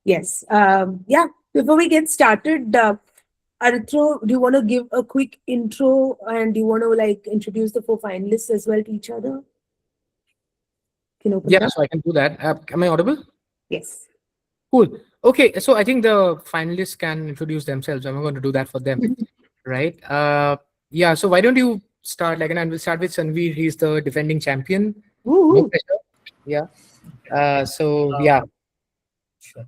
Yes. Yeah. Before we get started, Arthro, do you want to give a quick intro and do you want to like introduce the four finalists as well to each other? Can you open Yeah, it up? so I can do that. Am I audible? Yes. Cool. Okay, so I think the finalists can introduce themselves. I'm going to do that for them, right? Yeah, so why don't you start? Like, and we'll start with Sanveer. He's the defending champion. No Woo. pressure. Yeah. So Uh, yeah. sure.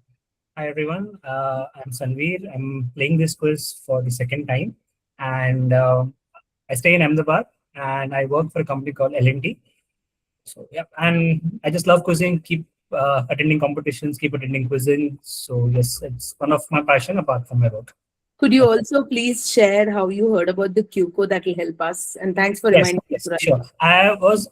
Hi everyone, I'm Sanveer. I'm playing this quiz for the second time, and I stay in Ahmedabad, and I work for a company called L&T. So yeah, and I just love quizzing. Keep attending competitions, keep attending quizzing. So yes, it's one of my passion apart from my work. Could you also please share how you heard about the QCO? That will help us. And thanks for Yes, reminding us. yes, sure. I was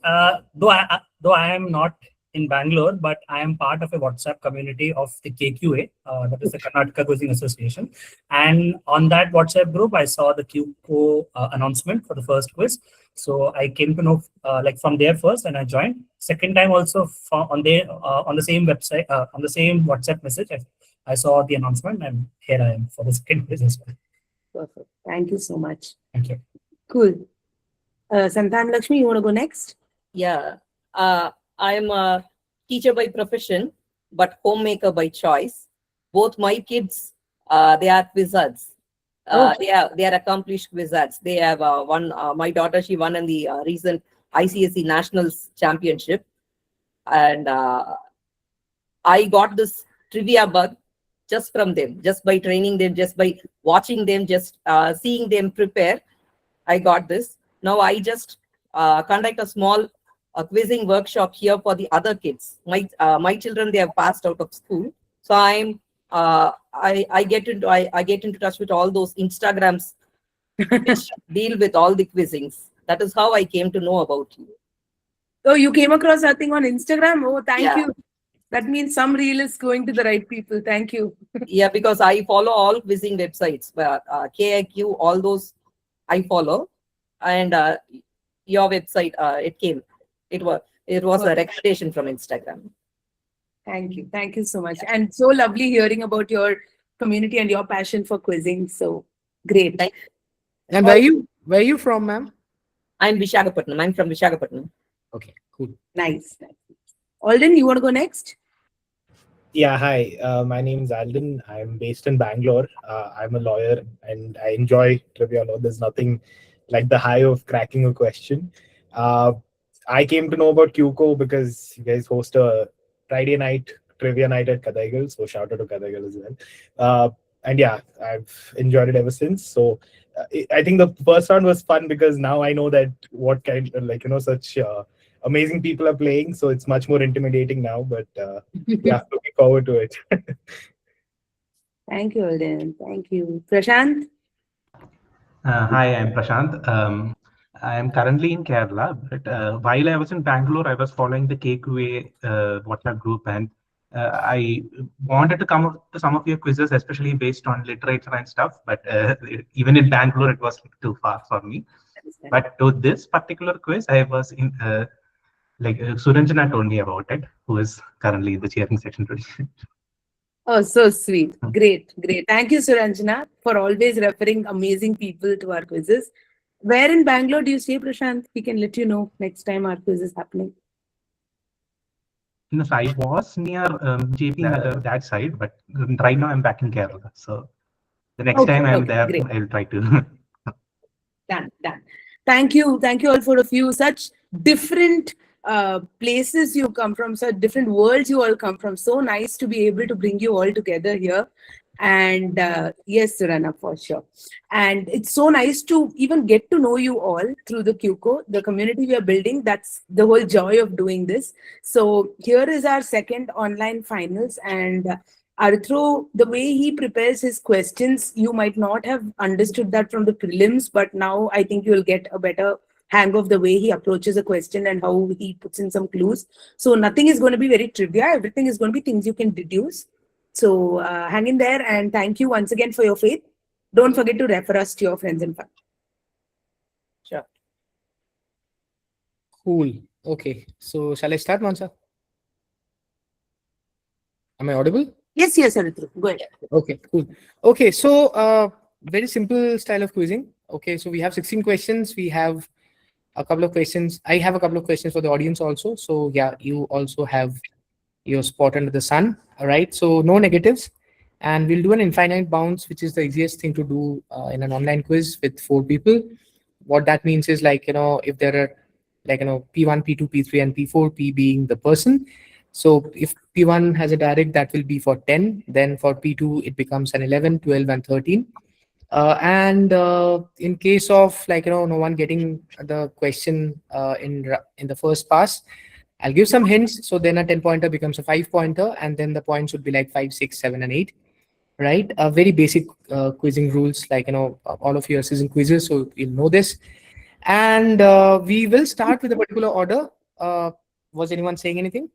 though I am not in Bangalore, but I am part of a WhatsApp community of the KQA, that is the Karnataka Quizzing Association. And on that WhatsApp group, I saw the QCO announcement for the first quiz. So I came to know like from there first, and I joined. Second time also on the same website on the same WhatsApp message, I saw the announcement, and here I am for the second quiz as well. Perfect. Thank you so much. Thank you. Cool. Santanalakshmi, you want to go next? Yeah, I'm a teacher by profession, but homemaker by choice. Both my kids, they are wizards. Oh. They are accomplished wizards. They have won. My daughter, she won in the recent ICSE Nationals Championship, and I got this trivia bug just from them, just by training them, just by watching them, just seeing them prepare. I got this. Now I just conduct a small quizzing workshop here for the other kids. My children, they have passed out of school, so I get into touch with all those Instagrams which deal with all the quizzings. That is how I came to know about you. Oh, you came across that thing on Instagram? Oh, thank Yeah. you. That means some reel is going to the right people. Thank you. Yeah, because I follow all quizzing websites, KIQ, all those I follow, and your website, it came. It was a recommendation from Instagram. Thank you. Thank you so much. And so lovely hearing about your community and your passion for quizzing. So great. Thank- And where you from, ma'am? I'm Vishakhapatnam. I'm from Vishakhapatnam. Okay, cool. Nice. Alden, you want to go next? Yeah, hi. My name is Alden. I'm based in Bangalore. I'm a lawyer and I enjoy trivia law. There's nothing like the high of cracking a question. I came to know about QCO because you guys host a Friday night trivia night at Kadaigal. So shout out to Kadaigal as well. And yeah, I've enjoyed it ever since. So I think the first round was fun because now I know that what kind of such amazing people are playing. So it's much more intimidating now. But yeah, looking forward to it. Thank you, Alden. Thank you. Prashanth? Hi, I'm Prashanth. I am currently in Kerala, but while I was in Bangalore, I was following the KQA WhatsApp group, and I wanted to come up to some of your quizzes, especially based on literature and stuff. But even in Bangalore, it was too far for me. But to this particular quiz, I was in Suranjana told me about it, who is currently in the cheering section today. Oh, so sweet. Great, great. Thank you, Suranjana, for always referring amazing people to our quizzes. Where in Bangalore do you stay, Prashanth? We can let you know next time our quiz is happening. No, so I was near JP Nagar, that side, but right now I'm back in Kerala. So the next time I'm there, great. I'll try to. Done. Thank you all for a few such different places you come from, such different worlds you all come from. So nice to be able to bring you all together here. And yes, Surana, for sure. And it's so nice to even get to know you all through the QCO, the community we are building. That's the whole joy of doing this. So here is our second online finals, and Arthro, the way he prepares his questions, you might not have understood that from the prelims, but now I think you'll get a better hang of the way he approaches a question and how he puts in some clues. So nothing is going to be very trivia. Everything is going to be things you can deduce. So hang in there, and thank you once again for your faith. Don't forget to refer us to your friends and family. Sure. Cool. Okay. So shall I start, Mansa? Am I audible? Yes, yes, Arithru. Go ahead. Okay, cool. Okay, so very simple style of quizzing. Okay, so we have 16 questions. We have a couple of questions. I have a couple of questions for the audience also. So yeah, you also have your spot under the sun. All right, so no negatives. And we'll do an infinite bounds, which is the easiest thing to do in an online quiz with 4 people. What that means is, like, if there are, like, P1, P2, P3, and P4, P being the person. So if P1 has a direct, that will be for 10. Then for P2, it becomes an 11, 12, and 13. And in case of, like, no one getting the question in the first pass, I'll give some hints. So then a 10-pointer becomes a 5-pointer, and then the points would be like 5, 6, 7, and 8. Right? Very basic quizzing rules, like, all of you are seasoned quizzes, so you'll know this. And we will start with a particular order. Was anyone saying anything?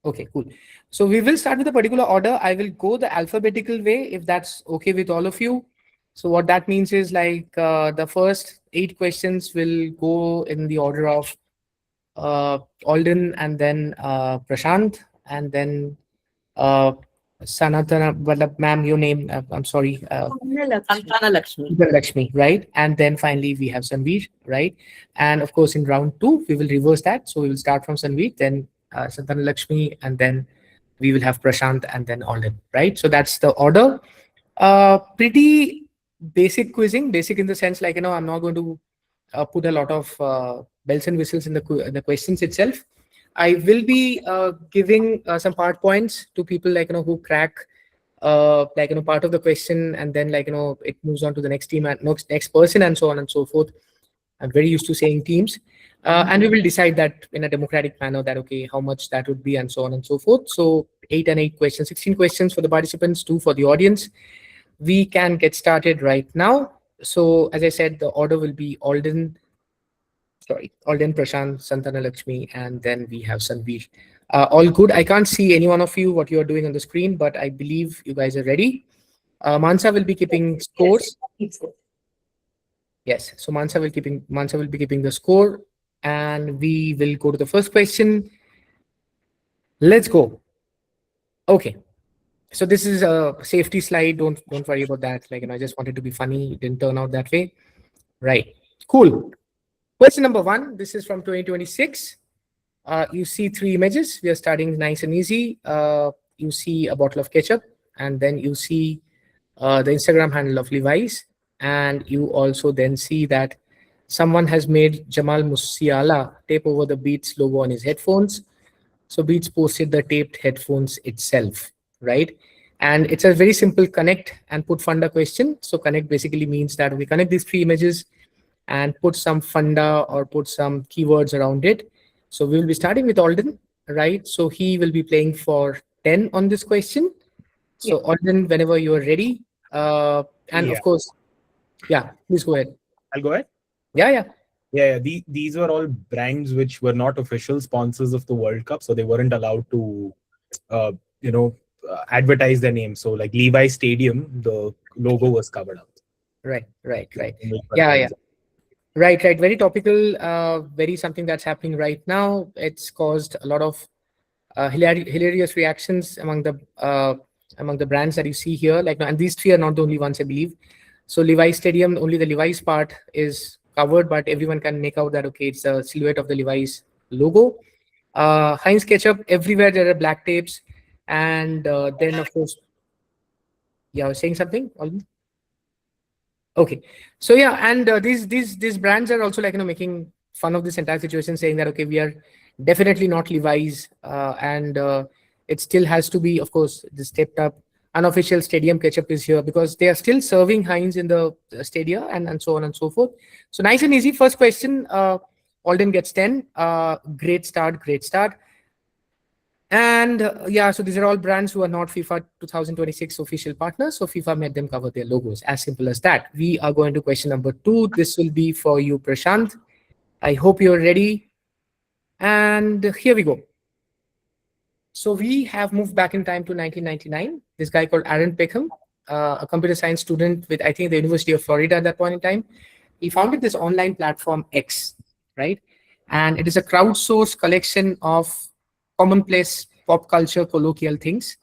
Okay, cool. So we will start with a particular order. I will go the alphabetical way, if that's okay with all of you. So what that means is, like, the first 8 questions will go in the order of Alden, and then Prashanth, and then Sanatana, well, ma'am, your name, I'm sorry, Santanalakshmi. Lakshmi, right? And then finally we have Sanveer, right? And of course, in round 2, we will reverse that. So we will start from Sanveer, then Santanalakshmi, and then we will have Prashanth, and then Alden, right? So that's the order. Pretty basic quizzing, basic in the sense, like, I'm not going to put a lot of bells and whistles in the questions itself. I will be giving some part points to people, like, who crack like, part of the question, and then, like, it moves on to the next team and next person, and so on and so forth. I'm very used to saying teams. And we will decide that in a democratic manner, that okay, how much that would be, and so on and so forth. So 8 and 8 questions, 16 questions for the participants, 2 for the audience. We can get started right now. So as I said, the order will be Alden, Prashanth, Santanalakshmi, and then we have Sanveer. All good. I can't see any one of you what you are doing on the screen, but I believe you guys are ready. Mansa will be keeping scores. Yes. So Mansa will be keeping the score, and we will go to the first question. Let's go. Okay. So this is a safety slide. Don't worry about that. Like, I just wanted to be funny. It didn't turn out that way. Right. Cool. Question number 1. This is from 2026. You see 3 images. We are starting nice and easy. You see a bottle of ketchup, and then you see the Instagram handle of Levi's, and you also then see that someone has made Jamal Musiala tape over the Beats logo on his headphones. So Beats posted the taped headphones itself, right? And it's a very simple connect and put funda question. So connect basically means that we connect these 3 images and put some funda or put some keywords around it. So we will be starting with Alden, right? So he will be playing for 10 on this question. So Alden, whenever you are ready, and of course, please go ahead. I'll go ahead. Yeah. These were all brands which were not official sponsors of the World Cup, so they weren't allowed to, advertise their name. So, like Levi Stadium, the logo was covered up. Right. Yeah. Right. Very topical. Very something that's happening right now. It's caused a lot of hilarious reactions among the brands that you see here. Like, and these 3 are not the only ones, I believe. So Levi's Stadium, only the Levi's part is covered, but everyone can make out that okay, it's a silhouette of the Levi's logo. Heinz ketchup, everywhere there are black tapes, and then of course, I was saying something. Okay, so and these brands are also, like, making fun of this entire situation, saying that okay, we are definitely not Levi's, and it still has to be, of course, the stepped up unofficial stadium ketchup is here, because they are still serving Heinz in the stadia, and so on and so forth. So nice and easy. First question, Alden gets 10. Great start. And so these are all brands who are not FIFA 2026 official partners. So FIFA made them cover their logos. As simple as that. We are going to question number 2. This will be for you, Prashanth. I hope you're ready. And here we go. So we have moved back in time to 1999. This guy called Aaron Peckham, a computer science student with, I think, the University of Florida at that point in time. He founded this online platform X, right? And it is a crowdsourced collection of commonplace pop culture colloquial things.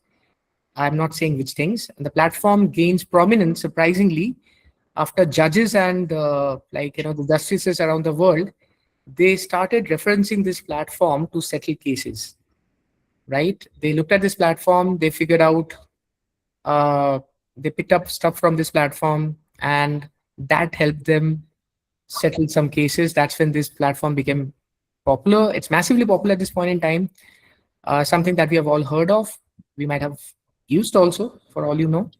I'm not saying which things. And the platform gains prominence surprisingly after judges and the justices around the world, they started referencing this platform to settle cases. Right? They looked at this platform, they figured out, uh, they picked up stuff from this platform, and that helped them settle some cases. That's when this platform became popular. It's massively popular at this point in time. Something that we have all heard of. We might have used also, for all you know.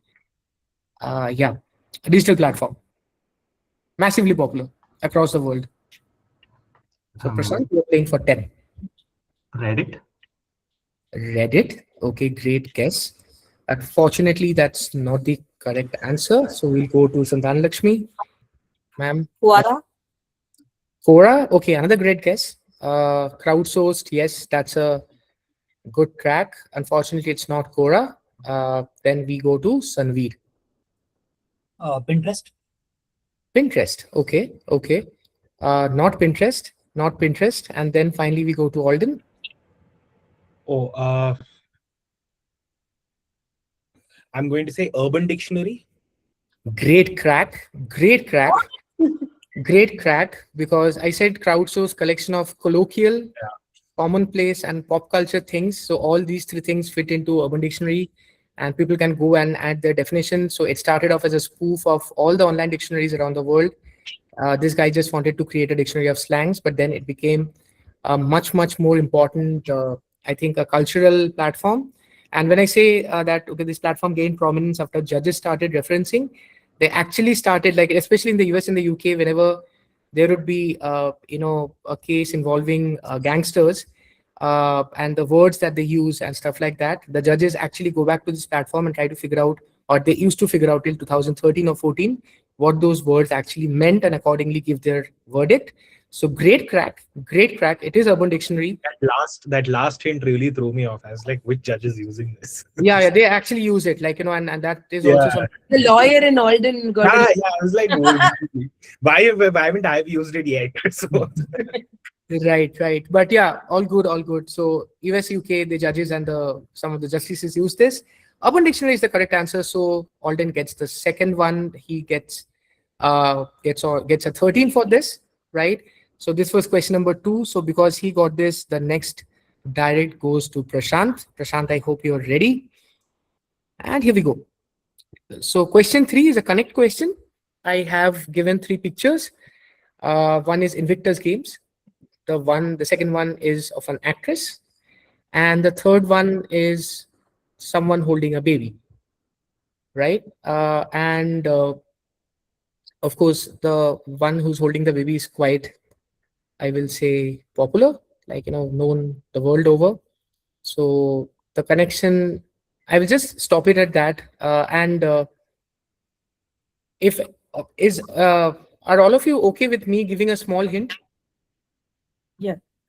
Yeah, a digital platform, massively popular across the world. So, Prashanth, you're playing for 10. Reddit. Reddit. Okay, great guess. Unfortunately, that's not the correct answer. So we'll go to Santanalakshmi. Ma'am. Quora. Quora. Okay, another great guess. Crowdsourced. Yes, that's a good crack. Unfortunately, it's not Quora. Then we go to Sanveer. Pinterest. Pinterest. Okay, okay. Not Pinterest. Not Pinterest. And then finally we go to Alden. Oh, I'm going to say Urban Dictionary. Great crack. Great crack. Great crack, because I said crowdsourced collection of colloquial, commonplace, and pop culture things. So all these three things fit into Urban Dictionary, and people can go and add their definition. So it started off as a spoof of all the online dictionaries around the world. This guy just wanted to create a dictionary of slangs, but then it became a much more important, I think, a cultural platform. And when I say that, okay, this platform gained prominence after judges started referencing, they actually started, like, especially in the US and the UK, whenever there would be, a case involving gangsters, and the words that they use and stuff like that, the judges actually go back to this platform and try to figure out, or they used to figure out till 2013 or 14, what those words actually meant, and accordingly give their verdict. So great crack, great crack. It is Urban Dictionary. That last hint really threw me off. I was like, which judge is using this? Yeah, they actually use it, like, and that is Yeah. also some. The lawyer in Alden got it. I was like, why haven't I used it yet? So, Right. But yeah, all good. So US, UK, the judges and some of the justices use this. Urban Dictionary is the correct answer. So Alden gets the second one. He gets a 13 for this, right? So this was question number 2. So because he got this, the next direct goes to Prashanth. Prashanth, I hope you're ready. And here we go. So question 3 is a connect question. I have given 3 pictures. One is Invictus Games. The second one is of an actress, and the third one is someone holding a baby, right? And of course, the one who's holding the baby is quite, I will say, popular, like, known the world over. So the connection, I will just stop it at that. And if is are all of you okay with me giving a small hint?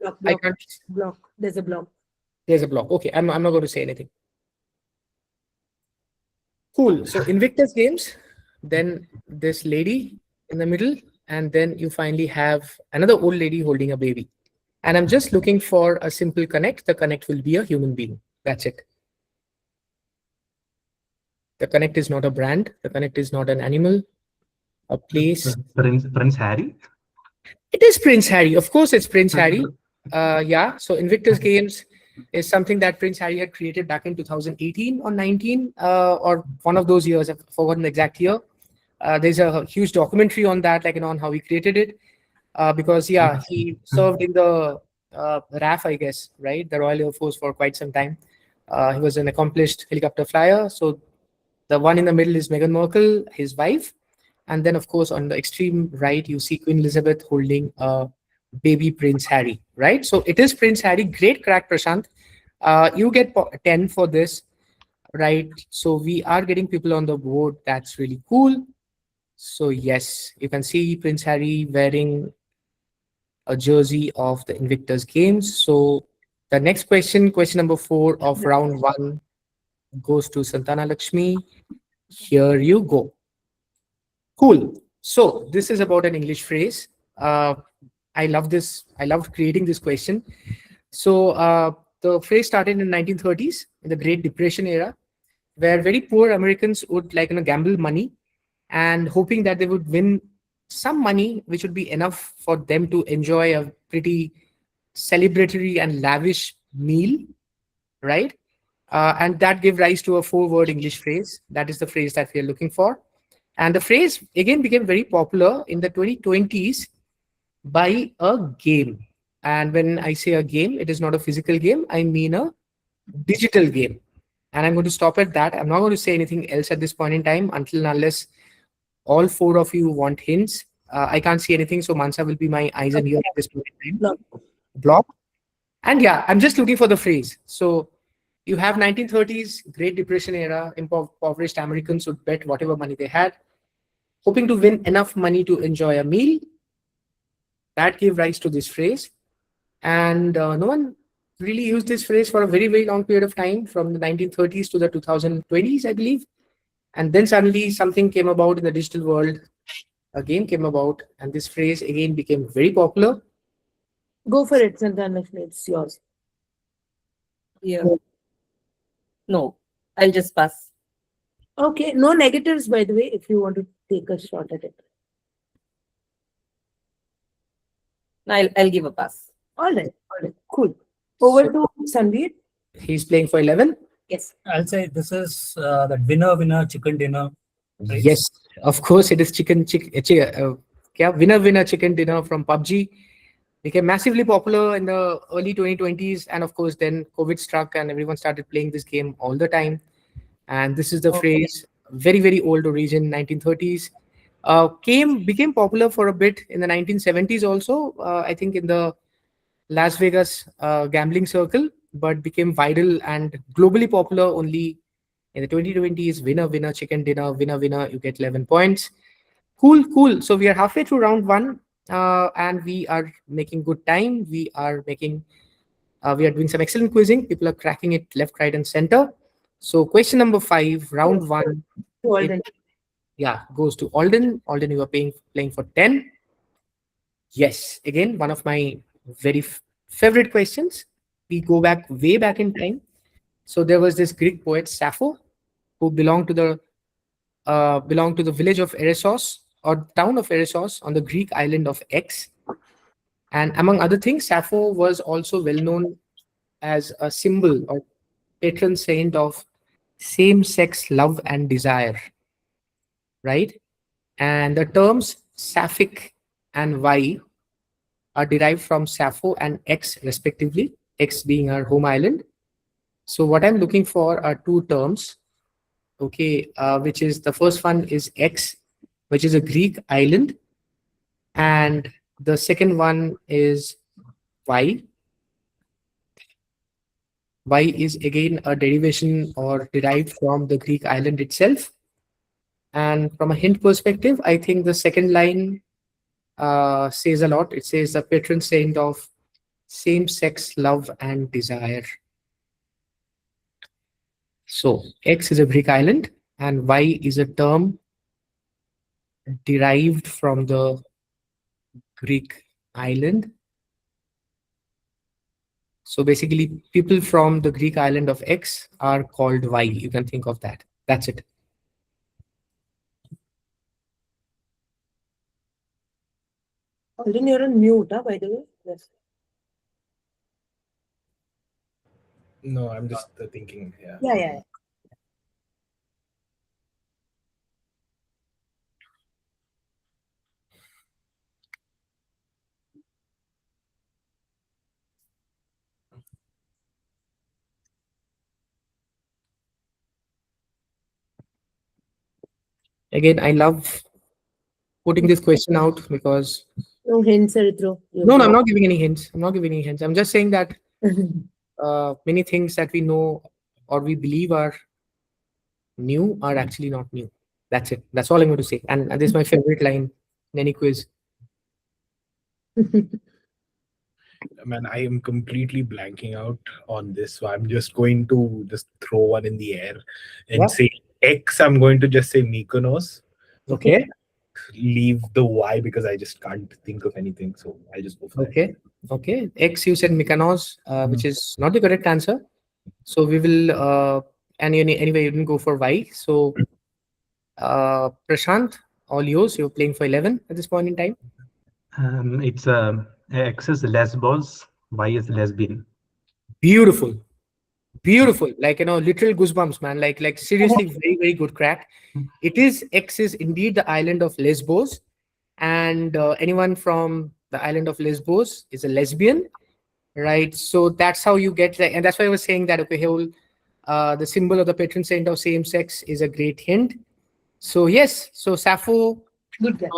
Block, I block, can't. block. There's a block. There's a block. Okay, I'm not going to say anything. Cool. So Invictus Games, then this lady in the middle, and then you finally have another old lady holding a baby. And I'm just looking for a simple connect. The connect will be a human being. That's it. The connect is not a brand. The connect is not an animal, a place. Prince Harry. It is Prince Harry. Of course, it's Prince Harry. Yeah. So Invictus Games is something that Prince Harry had created back in 2018 or 19, or one of those years. I've forgotten the exact year. There's a huge documentary on that, like, on how he created it. Because he served in the RAF, I guess, right? The Royal Air Force for quite some time. He was an accomplished helicopter flyer. So the one in the middle is Meghan Markle, his wife. And then, of course, on the extreme right, you see Queen Elizabeth holding a baby Prince Harry, right? So it is Prince Harry. Great crack, Prashanth. You get 10 for this, right? So we are getting people on the board. That's really cool. So yes, you can see Prince Harry wearing a jersey of the Invictus Games. So the next question number 4 of round 1, goes to Santanalakshmi. Here you go. Cool. So this is about an English phrase. I love this. I loved creating this question. So the phrase started in 1930s in the Great Depression era, where very poor Americans would gamble money and hoping that they would win some money, which would be enough for them to enjoy a pretty celebratory and lavish meal, right? And that gave rise to a 4-word English phrase. That is the phrase that we are looking for. And the phrase again became very popular in the 2020s by a game. And when I say a game, it is not a physical game. I mean a digital game. And I'm going to stop at that. I'm not going to say anything else at this point in time until and unless all 4 of you want hints. I can't see anything, so Mansa will be my eyes and ears at this point in time. Block. And yeah, I'm just looking for the phrase. So you have 1930s, Great Depression era, impoverished Americans would bet whatever money they had, hoping to win enough money to enjoy a meal. That gave rise to this phrase. And no one really used this phrase for a very, very long period of time, from the 1930s to the 2020s, I believe. And then suddenly something came about in the digital world, a game came about, and this phrase again became very popular. Go for it, Santanalakshmi. It's yours. Yeah. No, I'll just pass. Okay. No negatives, by the way, if you want to take a shot at it. I'll give a pass. All right. Cool. Over to Sanveer. He's playing for 11. Yes. I'll say this is the winner chicken dinner. Right? Yes, of course, it is winner chicken dinner from PUBG. Became massively popular in the early 2020s, and of course then COVID struck and everyone started playing this game all the time. And this is the phrase, very, very old origin, 1930s. Became popular for a bit in the 1970s also, I think in the Las Vegas gambling circle, but became viral and globally popular only in the 2020s. Winner chicken dinner, winner, you get 11 points. Cool. So we are halfway through round 1, and we are making good time. We are doing some excellent quizzing. People are cracking it left, right, and center. So question number 5, round 1. Alden. Goes to Alden. Alden, you are playing for 10. Yes, again, one of my very favorite questions. We go way back in time. So there was this Greek poet Sappho, who belonged to the village of Eresos, or town of Eresos, on the Greek island of X. And among other things, Sappho was also well known as a symbol or patron saint of same-sex love and desire, right? And the terms Sapphic and Y are derived from Sappho and X respectively, X being our home island. So what I'm looking for are 2 terms, okay, which is, the first one is X, which is a Greek island, and the second one is Y. Y is again a derivation or derived from the Greek island itself. And from a hint perspective, I think the second line says a lot. It says the patron saint of same-sex love and desire. So X is a Greek island and Y is a term derived from the Greek island. So basically, people from the Greek island of X are called Y. You can think of that. That's it. Alden, you're on mute, by the way. Yes. No, I'm just thinking. Yeah. Yeah. Again, I love putting this question out because No hints, Erythro. no, I'm not giving any hints. I'm just saying that many things that we know or we believe are new are actually not new. That's it. That's all I'm going to say. And this is my favorite line in any quiz. Man, I am completely blanking out on this, so I'm just going to just throw one in the air and say X. I'm going to just say Mykonos. Okay. leave the Y because I just can't think of anything. So I'll just go for that. Okay. Okay. X, you said Mykonos, which is not the correct answer. So we will, anyway, you didn't go for Y. So, Prashanth, all yours. You're playing for 11 at this point in time. It's X is Lesbos, Y is lesbian. Beautiful. Beautiful. Like, literal goosebumps, man. Like seriously, very, very good crack. It is X is indeed the island of Lesbos. And anyone from the island of Lesbos is a lesbian, right? So that's how you get, and that's why I was saying that, okay, the symbol of the patron saint of same sex is a great hint. So yes, so Sappho Good guess.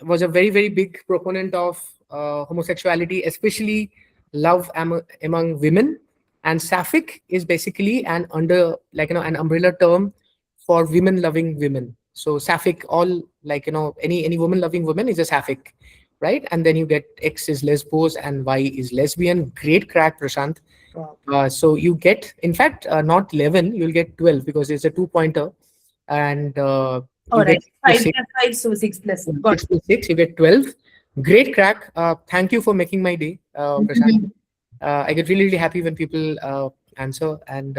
was a very, very big proponent of homosexuality, especially love among women. And sapphic is basically an umbrella term for women loving women. So sapphic, all any woman loving woman is a sapphic, right? And then you get X is Lesbos and Y is lesbian. Great crack, Prashanth. Wow. So you get, in fact, not 11, you'll get 12 because it's a 2-pointer. And All you right. get 5 6. plus 5, so 6 plus. Got 6 plus 6, you get 12. Great crack. Thank you for making my day, Prashanth. I get really, really happy when people answer, and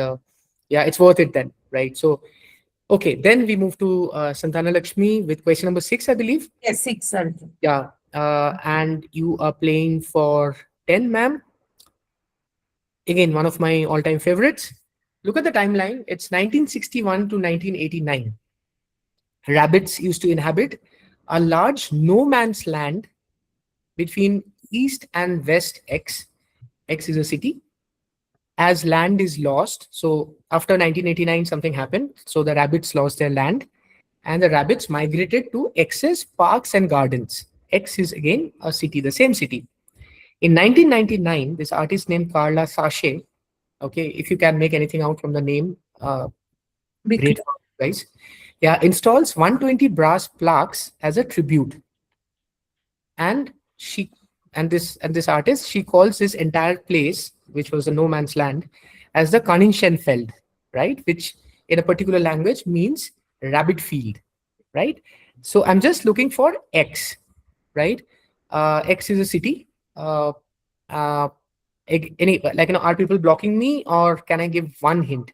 yeah, it's worth it then, right? So, okay, then we move to Santanalakshmi with question number 6, I believe. Yes, 6. Sorry. Yeah, and you are playing for 10, ma'am. Again, one of my all-time favorites. Look at the timeline. It's 1961 to 1989. Rabbits used to inhabit a large no man's land between East and West X. X is a city. As land is lost, so after 1989, something happened. So the rabbits lost their land, and the rabbits migrated to X's parks and gardens. X is again a city, the same city. In 1999, this artist named Carla Sachet, okay, if you can make anything out from the name, Big great, guys. Yeah, installs 120 brass plaques as a tribute. And this artist, she calls this entire place, which was a no man's land, as the Kaninschenfeld, right? Which in a particular language means rabbit field, right? So I'm just looking for X, right? X is a city. Are people blocking me, or can I give one hint?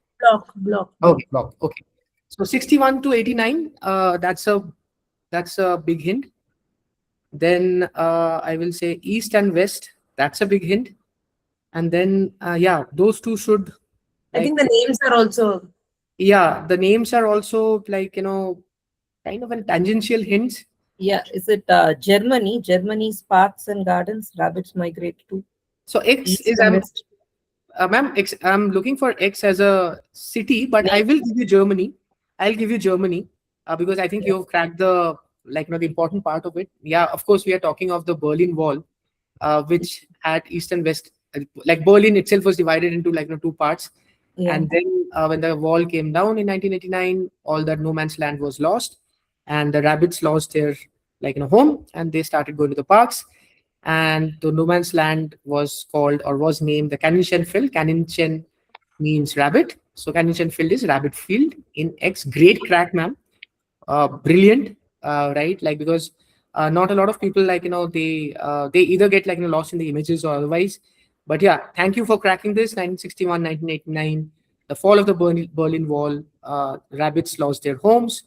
block. Okay, block. Okay. So 61 to 89, that's a big hint. Then I will say East and West. That's a big hint. And then, yeah, those two should. I think the names are also. Yeah, the names are also kind of a tangential hints. Yeah, is it Germany? Germany's parks and gardens, rabbits migrate to So X east is, and west. ma'am, I'm looking for X as a city, but I will give you Germany. I'll give you Germany because I think you've cracked the the important part of it. Yeah, of course, we are talking of the Berlin Wall, which had east and west. Like Berlin itself was divided into two parts. Yeah. And then when the wall came down in 1989, all that no man's land was lost, and the rabbits lost their home, and they started going to the parks. And the no man's land was called, or was named, the Kaninschenfeld. Kaninchen means rabbit, so Kaninschenfeld is rabbit field in X. Great crack, ma'am. Brilliant, right? Because not a lot of people they either get lost in the images or otherwise. But yeah, thank you for cracking this. 1961, 1989, the fall of the Berlin Wall. Rabbits lost their homes,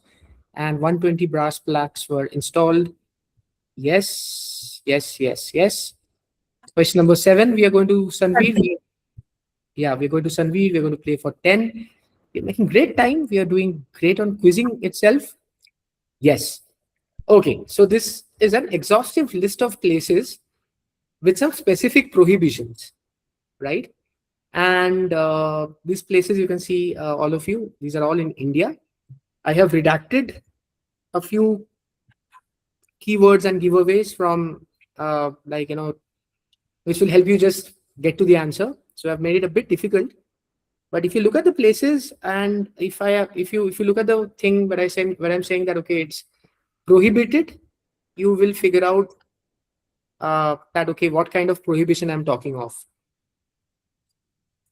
and 120 brass plaques were installed. Yes. Question number 7. We are going to Sanveer. Yeah, we're going to Sanveer. We're going to play for 10. We're making great time. We are doing great on quizzing itself. Yes. Okay, so this is an exhaustive list of places with some specific prohibitions, right? And these places, you can see, all of you, these are all in India. I have redacted a few keywords and giveaways from which will help you just get to the answer. So I've made it a bit difficult. But if you look at the places, and if you look at the thing where I'm saying that okay, it's prohibited, you will figure out that okay, what kind of prohibition I'm talking of.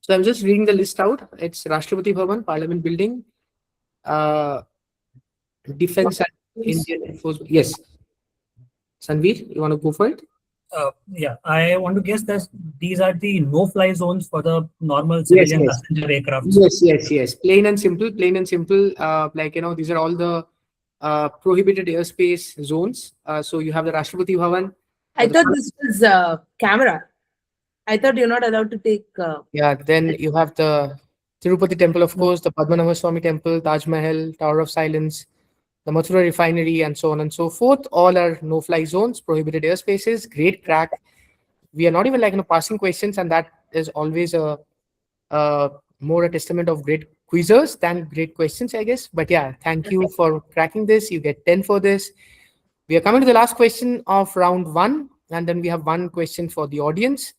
So I'm just reading the list out. It's Rashtrapati Bhavan, Parliament Building, Defense and Indian Force. Yes. Sanveer, you want to go for it? Yeah, I want to guess that these are the no-fly zones for the normal civilian yes. passenger aircraft. Yes. Plain and simple. Like, these are all the prohibited airspace zones. So you have the Rashtrapati Bhavan. I the thought front- this was camera. I thought you're not allowed to take. Yeah, then you have the Tirupati temple, of course, the Padmanabha Swami temple, Taj Mahal, Tower of Silence, the Mathura refinery, and so on and so forth. All are no-fly zones, prohibited airspaces. Great crack. We are not even like passing questions, and that is always a more a testament of great quizzers than great questions, I guess. But yeah, thank you for cracking this. You get 10 for this. We are coming to the last question of round 1, and then we have one question for the audience.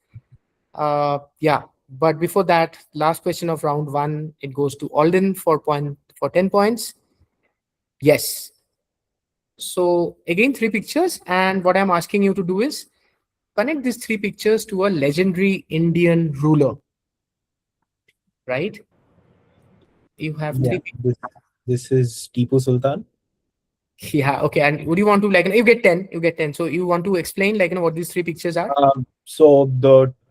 Yeah, but before that, last question of round 1, it goes to Alden for 10 points. Yes. So again, 3 pictures, and what I'm asking you to do is connect these 3 pictures to a legendary Indian ruler. Right? You have 3 pictures. This is Tipu Sultan. Yeah, okay. And would you want to you get 10, you get 10. So you want to explain what these 3 pictures are? So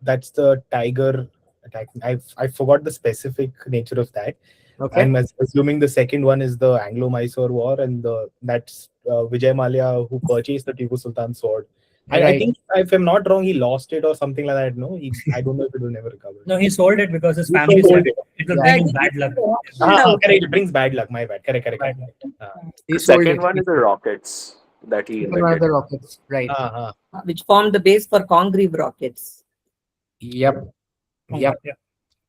that's the tiger attack. I forgot the specific nature of that. Okay. I'm assuming the second one is the Anglo-Mysore War, and that's Vijay Mallya who purchased the Tipu Sultan sword. I Right. think, if I'm not wrong, he lost it or something like that. No, I don't know if it will never recover. No, he sold it because his He family sold said it. it will Yeah. bring him bad luck. Correct. It brings bad luck. My bad. Correct. Bad He The sold second it. one is the rockets that he Second one are invented. the rockets. Right. which formed the base for Congreve rockets. Yep. Yeah.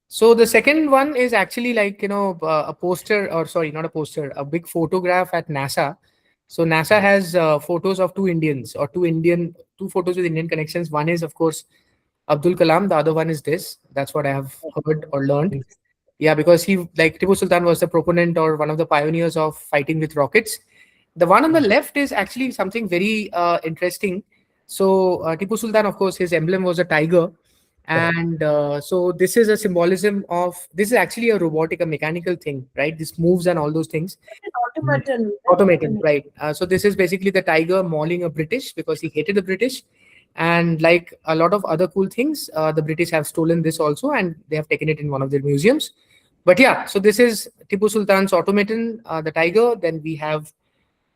So the second one is actually a poster, or sorry, not a poster, a big photograph at NASA. So NASA has photos of 2 Indians, or 2 photos with Indian connections. One is, of course, Abdul Kalam. The other one is this. That's what I have heard or learned. Yeah, because he, like Tipu Sultan, was the proponent or one of the pioneers of fighting with rockets. The one on the left is actually something very interesting. So Tipu Sultan, of course, his emblem was a tiger. And so this is a symbolism of, this is actually a robotic, a mechanical thing, right? This moves and all those things. Automated, right? So this is basically the tiger mauling a British because he hated the British. And like a lot of other cool things, the British have stolen this also, and they have taken it in one of their museums. But yeah, so this is Tipu Sultan's automaton, the tiger. Then we have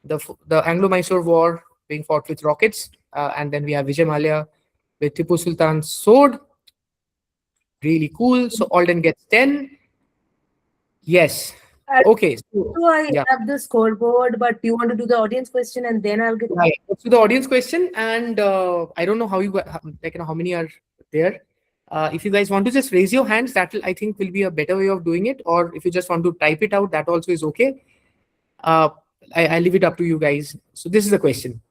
the Anglo-Mysore War being fought with rockets. And then we have Vijay Mallya with Tipu Sultan's sword. Really cool. So Alden gets 10. Yes. Okay. So I have the scoreboard, but you want to do the audience question and then I'll get. Right. Let's do the audience question, and I don't know how you how many are there. If you guys want to just raise your hands, that will, I think, will be a better way of doing it. Or if you just want to type it out, that also is okay. I leave it up to you guys. So this is the question.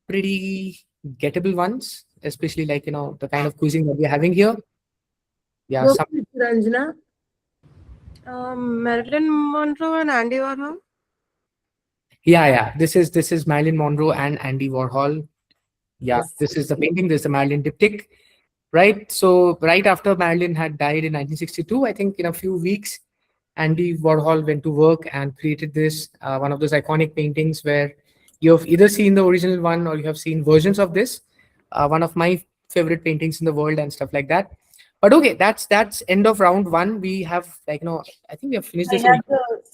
Pretty gettable ones, especially the kind of quizzing that we're having here. Yeah. Ranjana. Marilyn Monroe and Andy Warhol. Yeah. This is Marilyn Monroe and Andy Warhol. Yeah, Yes. this is the painting. This is the Marilyn diptych, right? So right after Marilyn had died in 1962, I think in a few weeks, Andy Warhol went to work and created this, one of those iconic paintings where you have either seen the original one or you have seen versions of this. One of my favorite paintings in the world and stuff like that. But okay, that's end of round 1. We have I think we have finished this in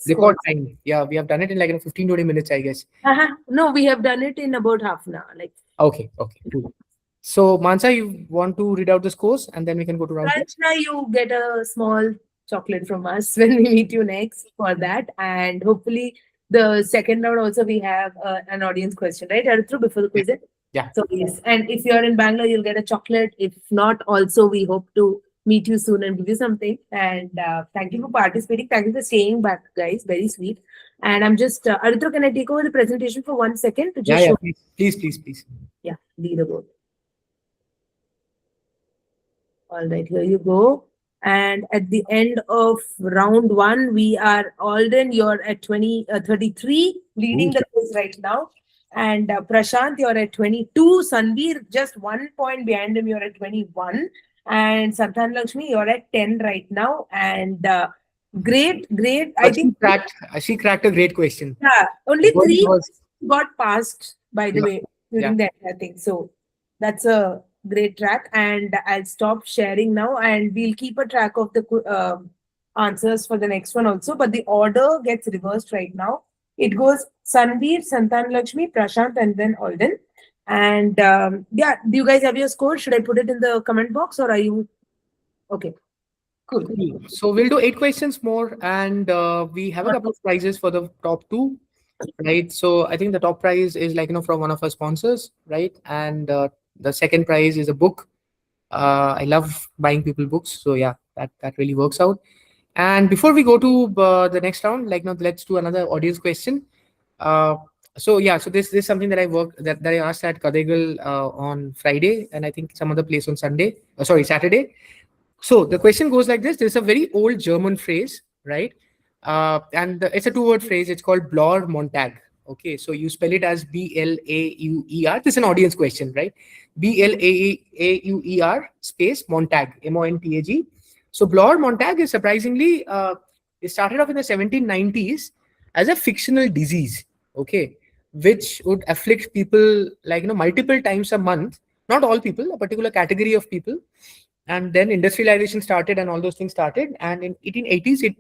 record time. Yeah, we have done it in 15-20 minutes, I guess. No, we have done it in about half an hour. Okay, cool. So Mansa, you want to read out the scores and then we can go to round 2? Ranjana, you get a small chocolate from us when we meet you next for that. And hopefully the second round also we have an audience question, right? Arithru, before the quiz? Yeah. So yes, and if you're in Bangalore, you'll get a chocolate. If not, also we hope to meet you soon and give you something. And thank you for participating. Thank you for staying back, guys. Very sweet. And I'm just, Arithru, can I take over the presentation for 1 second to just show? Please. Yeah, leaderboard. All right, here you go. And at the end of round 1, we are Alden, you're at 33, leading the quiz right now. And Prashanth, you're at 22. Sanveer, just 1 point behind him, you're at 21. And Santanalakshmi, you're at 10 right now. And Great. I But think she cracked a great question. yeah, only What three was- got passed, by the Yeah. way, during Yeah. the entire thing. So that's a great track. And I'll stop sharing now, and we'll keep a track of the answers for the next one also. But the order gets reversed right now. It goes Sanveer, Santanalakshmi, Prashanth, and then Alden. And yeah, do you guys have your score? Should I put it in the comment box, or are you okay? Cool. Cool. So we'll do 8 questions more, and we have a couple of prizes for the top two, right? So I think the top prize is from one of our sponsors, right? And the second prize is a book. I love buying people books, so yeah, that really works out. And before we go to the next round, let's do another audience question. Uh, so yeah, so this is something that I worked that I asked at Kadegal on Friday, and I think some other place on Sunday. Sorry, Saturday. So the question goes like this: there's a very old German phrase, right? And it's a two-word phrase. It's called Blauer Montag. Okay, so you spell it as Blauer. This is an audience question, right? Blauer space Montag, Montag. So Blauer Montag is surprisingly, it started off in the 1790s as a fictional disease. Okay, which would afflict people multiple times a month. Not all people, a particular category of people. And then industrialization started and all those things started, and in 1880s it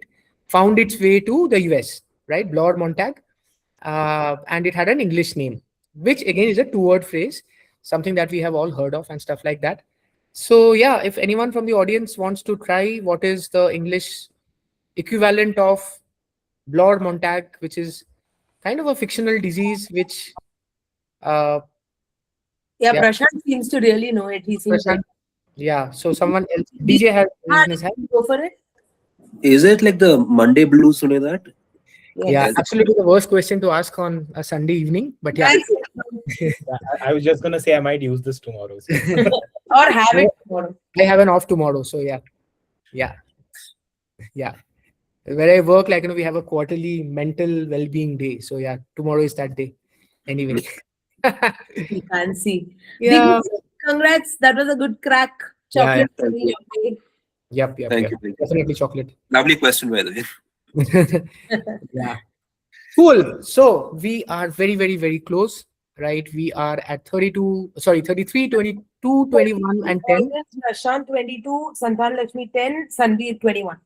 found its way to the US, right? Blauer Montag. And it had an English name, which again is a two-word phrase, something that we have all heard of and stuff like that. So yeah, if anyone from the audience wants to try what is the English equivalent of Blauer Montag, which is kind of a fictional disease, which Yeah, yeah. Prashant seems to really know it. He seems like yeah, so someone else, DJ has raised his hand. go for it. Is it like the Monday blues? You know that? Yeah, Yes. absolutely the worst question to ask on a Sunday evening, but yeah. Yeah, I was just gonna say I might use this tomorrow. So. Or have it tomorrow. I have an off tomorrow, so yeah. Where I work, we have a quarterly mental well-being day. So yeah, tomorrow is that day. Anyway. Fancy. Yeah. Congrats. That was a good crack. Yeah, Chocolate for me. Okay. Yep. Thank you. Definitely chocolate. Lovely question, by the way. Yeah. Cool. So we are very, very, very close, right? We are at 33, 22, 21, and 10. Prashant 22, Santanalakshmi 10, Sanveer 21.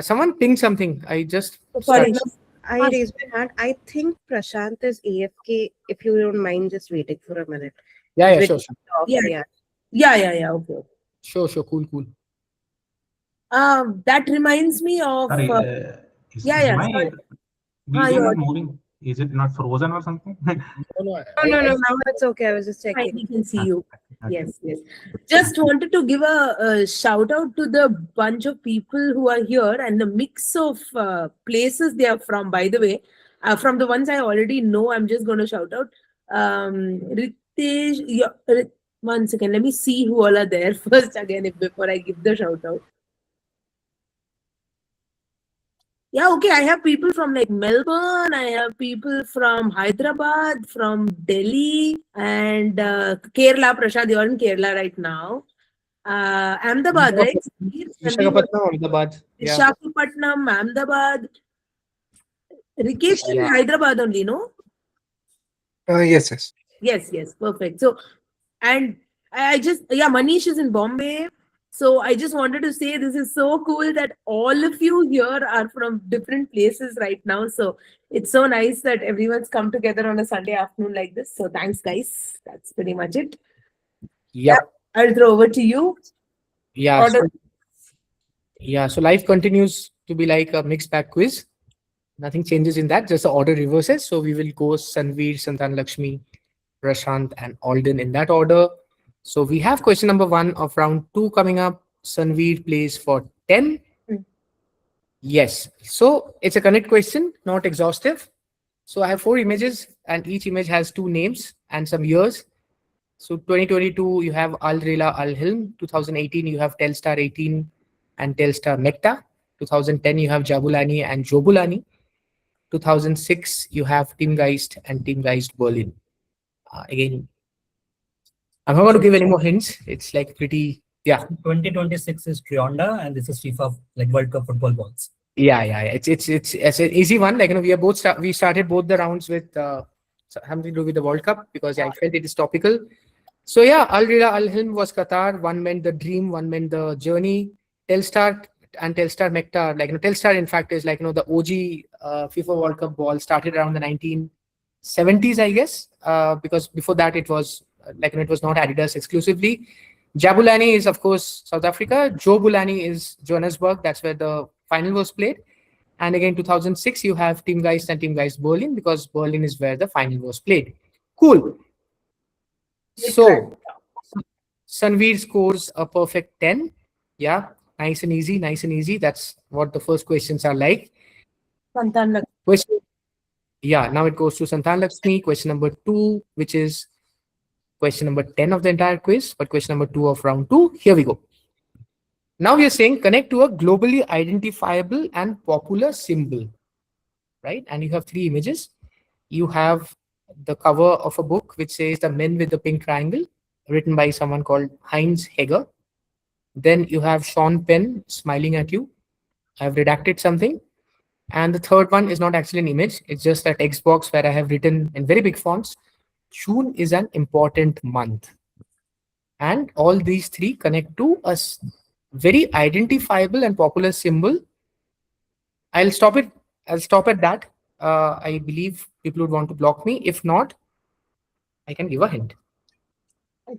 Someone ping something. I just Sorry. started- I raised my hand. I think Prashanth is AFK. If you don't mind just waiting for a minute. Yeah, With- sure. Yeah. Yeah. Okay. Sure. Cool. That reminds me of. Sorry, is yeah, my sorry. video you're- not moving? Is it not frozen or something? No, No, now it's okay. I was just Fine, checking. we can see you. Okay. Yes. Just wanted to give a shout out to the bunch of people who are here and the mix of places they are from. By the way, from the ones I already know, I'm just going to shout out. Ritesh, one second. Let me see who all are there first again before I give the shout out. Yeah, okay. I have people from like Melbourne. I have people from Hyderabad, from Delhi, and Kerala. Prashad, you're in Kerala right now. Ahmedabad, right? Visakhapatnam, Ahmedabad. Yeah. Visakhapatnam, Ahmedabad. Rikesh in Yeah. Hyderabad only, no? Yes. Yes, perfect. So, and Manish is in Bombay. So I just wanted to say this is so cool that all of you here are from different places right now. So it's so nice that everyone's come together on a Sunday afternoon like this. So thanks, guys. That's pretty much it. Yep. I'll throw over to you. Yeah. Order. So life continues to be like a mixed bag quiz. Nothing changes in that, just the order reverses. So we will go Sanveer, Santanalakshmi, Prashanth, and Alden in that order. So we have question number 1 of round 2 coming up. Sanveer plays for 10. Yes. So it's a connect question, not exhaustive. So I have 4 images and each image has 2 names and some years. So 2022, you have Al Rela Al Hilm. 2018, you have Telstar 18 and Telstar Mekta. 2010, you have Jabulani and Jobulani. 2006, you have Team Geist and Team Geist Berlin. Again, I'm not going to give any more hints. It's like pretty Yeah. 2026 is Trionda, and this is FIFA like World Cup football balls. Yeah. It's an easy one. Like, we are both we started both the rounds with something to do with the World Cup because I felt it is topical. So yeah, Al Rida Al Hilm was Qatar. One meant the dream, one meant the journey. Telstar and Telstar Mektar, Telstar in fact is the OG FIFA World Cup ball, started around the 1970s, I guess, because before that it was it was not Adidas exclusively. Jabulani is of course South Africa. Joe Bulani is Johannesburg. That's where the final was played. And again, 2006, you have Team Geist and Team Geist Berlin because Berlin is where the final was played. Cool. So, Sanveer scores a perfect 10. Yeah, nice and easy, nice and easy. That's what the first questions are like. Santanalakshmi. Question. Yeah, now it goes to Santanalakshmi. Question number 2, which is question number 10 of the entire quiz, but question number 2 of round 2. Here we go. Now we are saying connect to a globally identifiable and popular symbol, right? And you have 3 images. You have the cover of a book which says The Men with the Pink Triangle, written by someone called Heinz Heger. Then you have Sean Penn smiling at you. I've redacted something. And the third one is not actually an image. It's just a text box where I have written in very big fonts, June is an important month. And all these 3 connect to a very identifiable and popular symbol. I'll stop it. I'll stop at that. I believe people would want to block me. If not, I can give a hint. I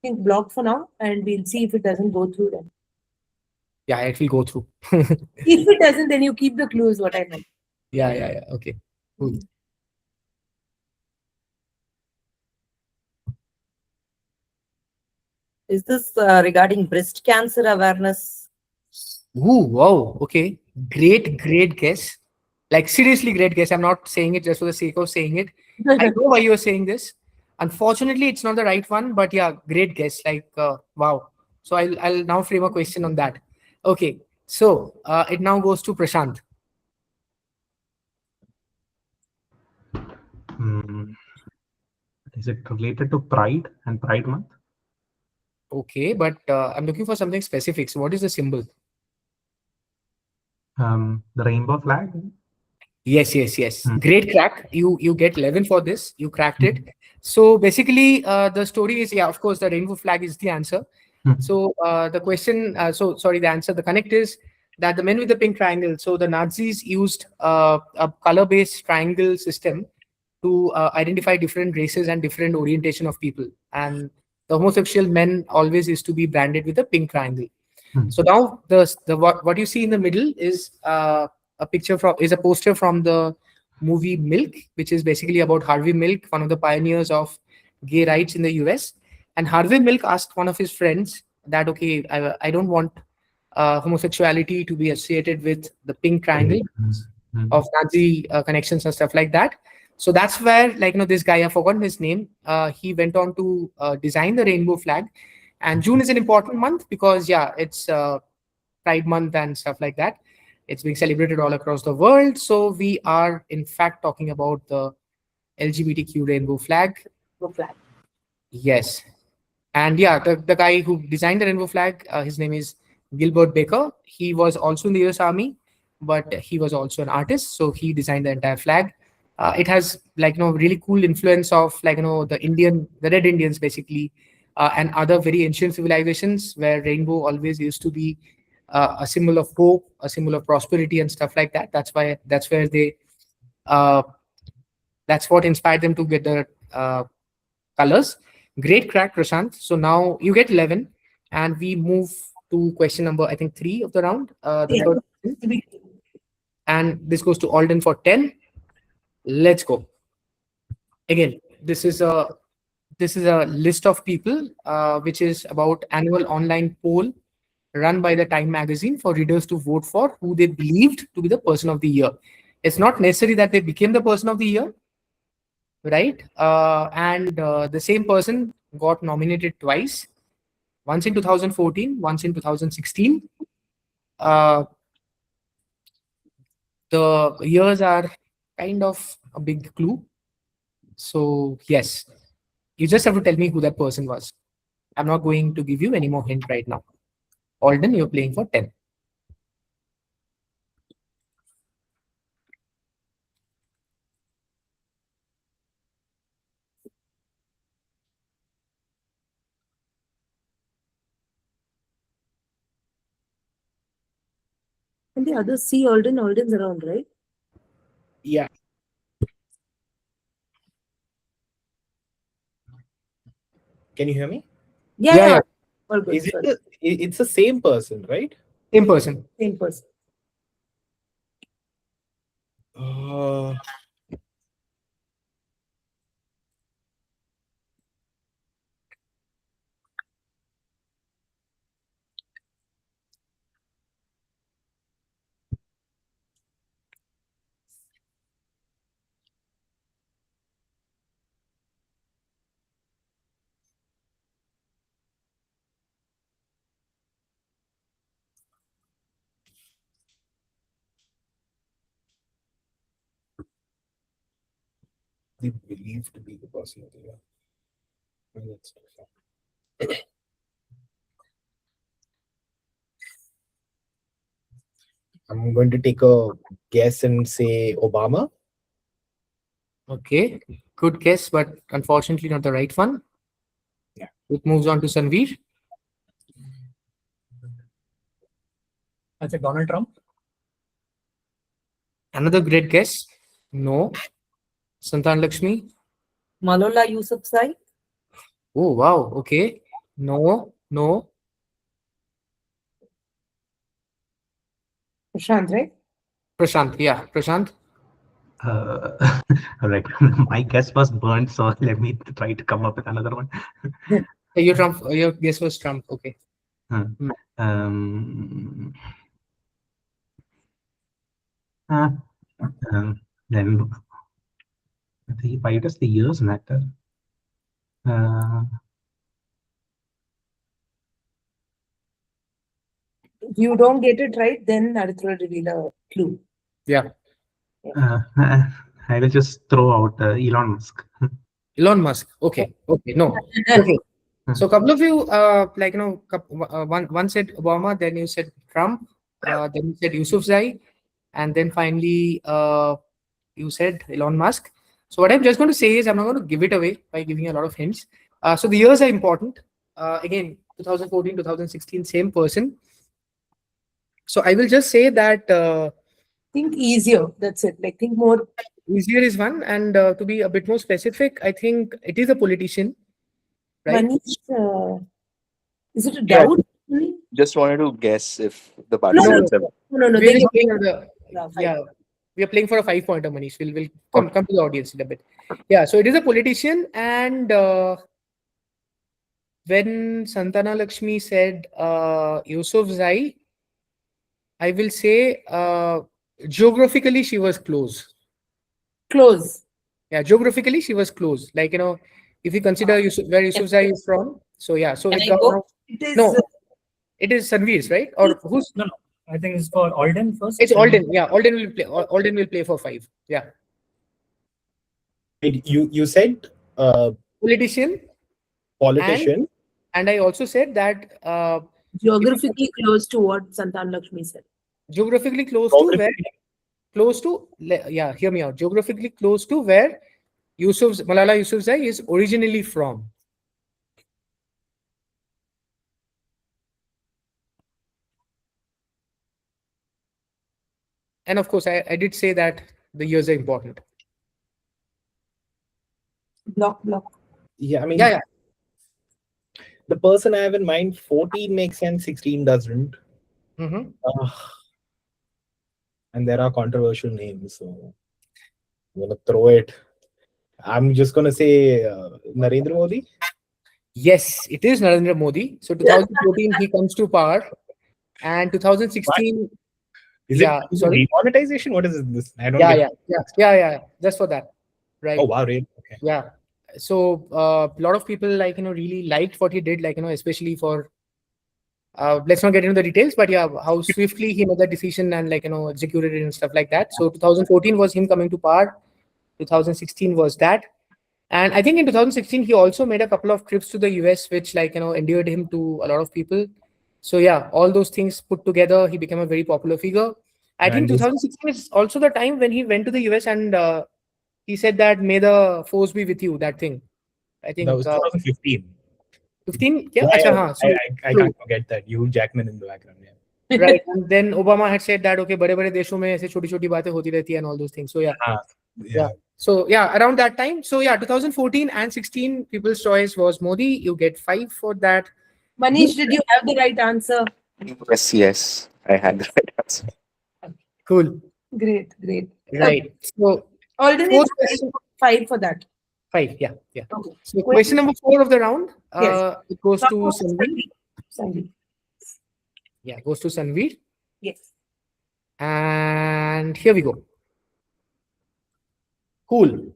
think block for now, and we'll see if it doesn't go through then. Yeah, it will go through. If it doesn't, then you keep the clues, what I meant. Yeah. Okay. Cool. Is this regarding breast cancer awareness? Ooh, wow. Okay. Great guess. Like, seriously, great guess. I'm not saying it just for the sake of saying it. I know why you're saying this. Unfortunately, it's not the right one, but yeah, great guess. Like, wow. So I'll now frame a question on that. Okay. So it now goes to Prashanth. Is it related to Pride and Pride Month? Okay, but I'm looking for something specific. So what is the symbol? The rainbow flag? Yes. Great crack. You get 11 for this. You cracked it. So basically, the story is, yeah, of course, the rainbow flag is the answer. So the question, the answer, the connect is that the men with the pink triangle. So the Nazis used a color-based triangle system to identify different races and different orientation of people. And the homosexual men always used to be branded with a pink triangle. So now what you see in the middle is a poster from the movie Milk, which is basically about Harvey Milk, one of the pioneers of gay rights in the US. And Harvey Milk asked one of his friends that, okay, I don't want homosexuality to be associated with the pink triangle of Nazi connections and stuff like that. So that's where, this guy, I've forgotten his name, he went on to design the rainbow flag. And June is an important month because, yeah, it's Pride Month and stuff like that. It's being celebrated all across the world. So we are, in fact, talking about the LGBTQ rainbow flag. Yes. And yeah, the guy who designed the rainbow flag, his name is Gilbert Baker. He was also in the US Army, but he was also an artist. So he designed the entire flag. It has really cool influence of the Red Indians basically, and other very ancient civilizations where rainbow always used to be a symbol of hope, a symbol of prosperity and stuff like that. That's where they that's what inspired them to get the colors. Great crack, Prashanth. So now you get 11, and we move to question number, I think, 3 of the round. Third question. And this goes to Alden for 10. Let's go. Again, this is a list of people, which is about annual online poll run by the Time magazine for readers to vote for who they believed to be the person of the year. It's not necessary that they became the person of the year, right? And the same person got nominated twice, once in 2014, once in 2016. The years are kind of a big clue. So yes, you just have to tell me who that person was. I'm not going to give you any more hint right now. Alden, you're playing for 10. And the others see Alden. Alden's around, right? Yeah. Can you hear me? Yeah. All good. Is it Sorry. it's the same person, right? Same person. Same person. They believe to be the person of the year. Well, that's tough. I'm going to take a guess and say Obama. Okay, good guess, but unfortunately not the right one. Yeah. It moves on to Sanveer. I said Donald Trump. Another great guess. No. Santanalakshmi. Malola Yousafzai. Oh, wow. Okay. No. Prashanth, right? Prashanth. Yeah. Prashanth. All right. My guess was burnt, so let me try to come up with another one. Your guess was Trump. Okay. Um, then why does the years matter? If you don't get it right, then Naritra will reveal a clue. Yeah. I will just throw out Elon Musk. Elon Musk. Okay. No. Okay. So a couple of you, one said Obama, then you said Trump, then you said Yousafzai, and then finally you said Elon Musk. So what I'm just going to say is I'm not going to give it away by giving you a lot of hints. So the years are important. Again, 2014, 2016, same person. So I will just say that Think easier. That's it. Like think more. easier is one, and to be a bit more specific, I think it is a politician, right? Manish, is it a Yeah, doubt? just wanted to guess if the No. participants have. No. We're They just get playing we are playing for a 5-pointer, Manish. We'll come to the audience in a bit. Yeah, so it is a politician, and when Santanalakshmi said Yousafzai, I will say geographically she was close. close. Yeah, geographically she was close. Like, if you consider where Yousafzai is from. So yeah, so Can it I go? got It is. no. It is Sanveer's, right? Or who's? No. I think it's for Alden first. It's Alden. Yeah, Alden will play. Alden will play for 5. Yeah. Wait, you said Politician. And I also said that Geographically close to what Santanalakshmi said. geographically close to where hear me out. Geographically close to where Malala Yousafzai is originally from. And of course, I did say that the years are important. Block. Yeah, I mean, Yeah. the person I have in mind, 14 makes sense, 16 doesn't. Mm-hmm. And there are controversial names, so I'm gonna throw it. I'm just gonna say Narendra Modi. Yes, it is Narendra Modi. So 2014 he comes to power, and 2016. Is it demonetization? What is this? I don't. Yeah. Just for that, right? Oh wow, really? Okay. Yeah. So a lot of people really liked what he did, especially for. Let's not get into the details, but yeah, how swiftly he made that decision and executed it and stuff like that. So 2014 was him coming to power. 2016 was that, And I think in 2016, he also made a couple of trips to the US, which endeared him to a lot of people. So yeah, all those things put together, he became a very popular figure. I think And this- 2016 is also the time when he went to the US and he said that may the force be with you, that thing. I that think was 2015. 15, yeah, Yeah, acha, haan. So, I true. can't forget that. Hugh Jackman in the background. Yeah. Right. And then Obama had said that, okay, बड़े-बड़े देशों में ऐसे छोटी-छोटी बातें होती रहती हैं and all those things. So yeah. Yeah. So yeah, around that time. So yeah, 2014 and 16, people's choice was Modi. You get 5 for that. Manish, did you have the right answer? Yes, I had the right answer. Cool. Great, great. Right. So Alden fourth is question. 5 for that. 5, yeah. Okay. So question number 4 of the round. Yes. It goes to Now, Sanveer. Sanveer. Yeah, goes to Sanveer. Yes. And here we go. Cool.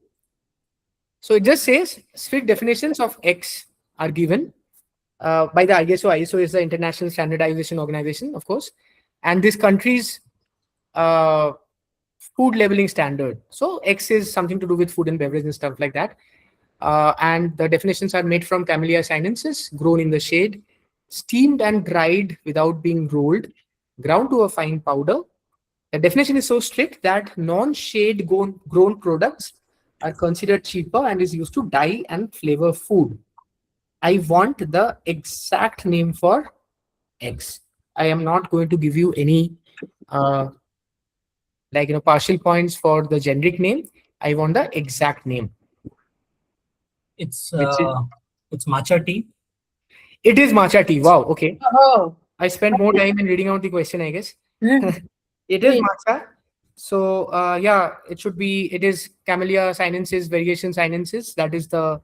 So it just says strict definitions of X are given by the ISO. ISO is the International Standardization Organization, of course, and this country's food labeling standard. So X is something to do with food and beverage and stuff like that. And the definitions are made from Camellia sinensis, grown in the shade, steamed and dried without being rolled, ground to a fine powder. The definition is so strict that non-shade grown products are considered cheaper and is used to dye and flavor food. I want the exact name for X. I am not going to give you any partial points for the generic name. I want the exact name. It's matcha tea. It is matcha tea. Wow. Okay. Oh. I spent more time in reading out the question, I guess. It is matcha. So yeah, it should be. It is Camellia sinensis, variation sinensis. That is the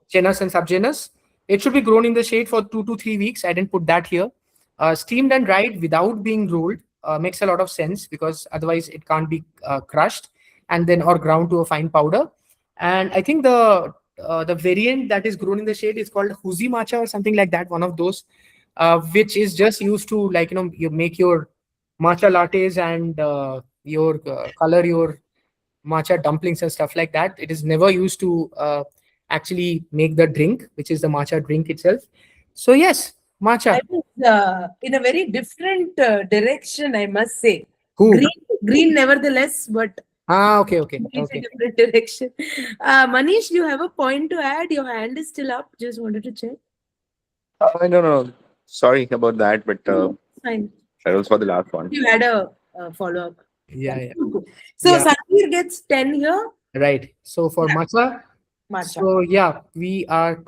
genus and subgenus. It should be grown in the shade for 2 to 3 weeks. I didn't put that here. Steamed and dried without being rolled makes a lot of sense because otherwise it can't be crushed and then or ground to a fine powder. And I think the variant that is grown in the shade is called Huzi matcha or something like that. One of those, which is just used to you make your matcha lattes and your color your matcha dumplings and stuff like that. It is never used to actually make the drink, which is the matcha drink itself. So yes, matcha. I was in a very different direction, I must say. Who? Green nevertheless, but okay. it's a different direction. Manish, you have a point to add? Your hand is still up. Just wanted to check. No. Sorry about that, but Fine. that was for the last one. You had a follow-up. Yeah. So Yeah. Sanveer gets 10 here. Right. So for matcha. Matcha. So yeah, we are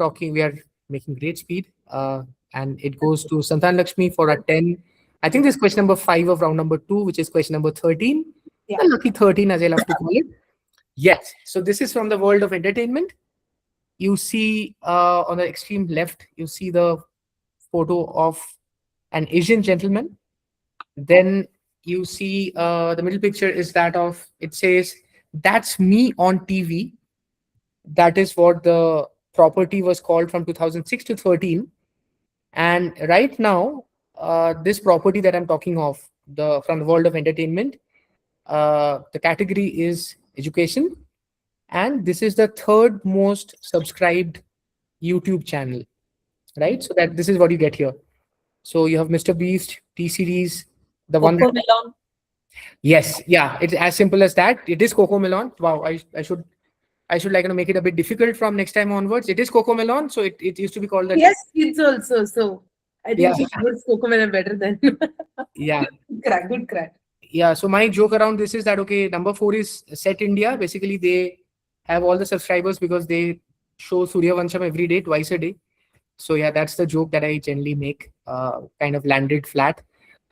making great speed. And it goes to Santanalakshmi for a 10. I think this is question number 5 of round number 2, which is question number 13. Yeah. The lucky 13, as I love to call it. Yes. So this is from the world of entertainment. You see on the extreme left, you see the photo of an Asian gentleman. Then you see the middle picture is that of, it says, "That's me on TV." That is what the property was called from 2006 to 13. And right now, this property that I'm talking of, from the world of entertainment, the category is education. And this is the 3rd most subscribed YouTube channel, right? So that this is what you get here. So you have Mr. Beast, T-Series, the one that... Cocomelon. Yes, yeah, it's as simple as that. It is Cocomelon. Wow, I should make it a bit difficult from next time onwards. It is Cocomelon, so it used to be called that. Yes, kids also. So I think Yeah. he knows Cocomelon better than. Yeah. Good crack. Yeah, so my joke around this is that, okay, number 4 is Set India. Basically, they have all the subscribers because they show Surya Vansham every day, twice a day. So yeah, that's the joke that I generally make, kind of landed flat.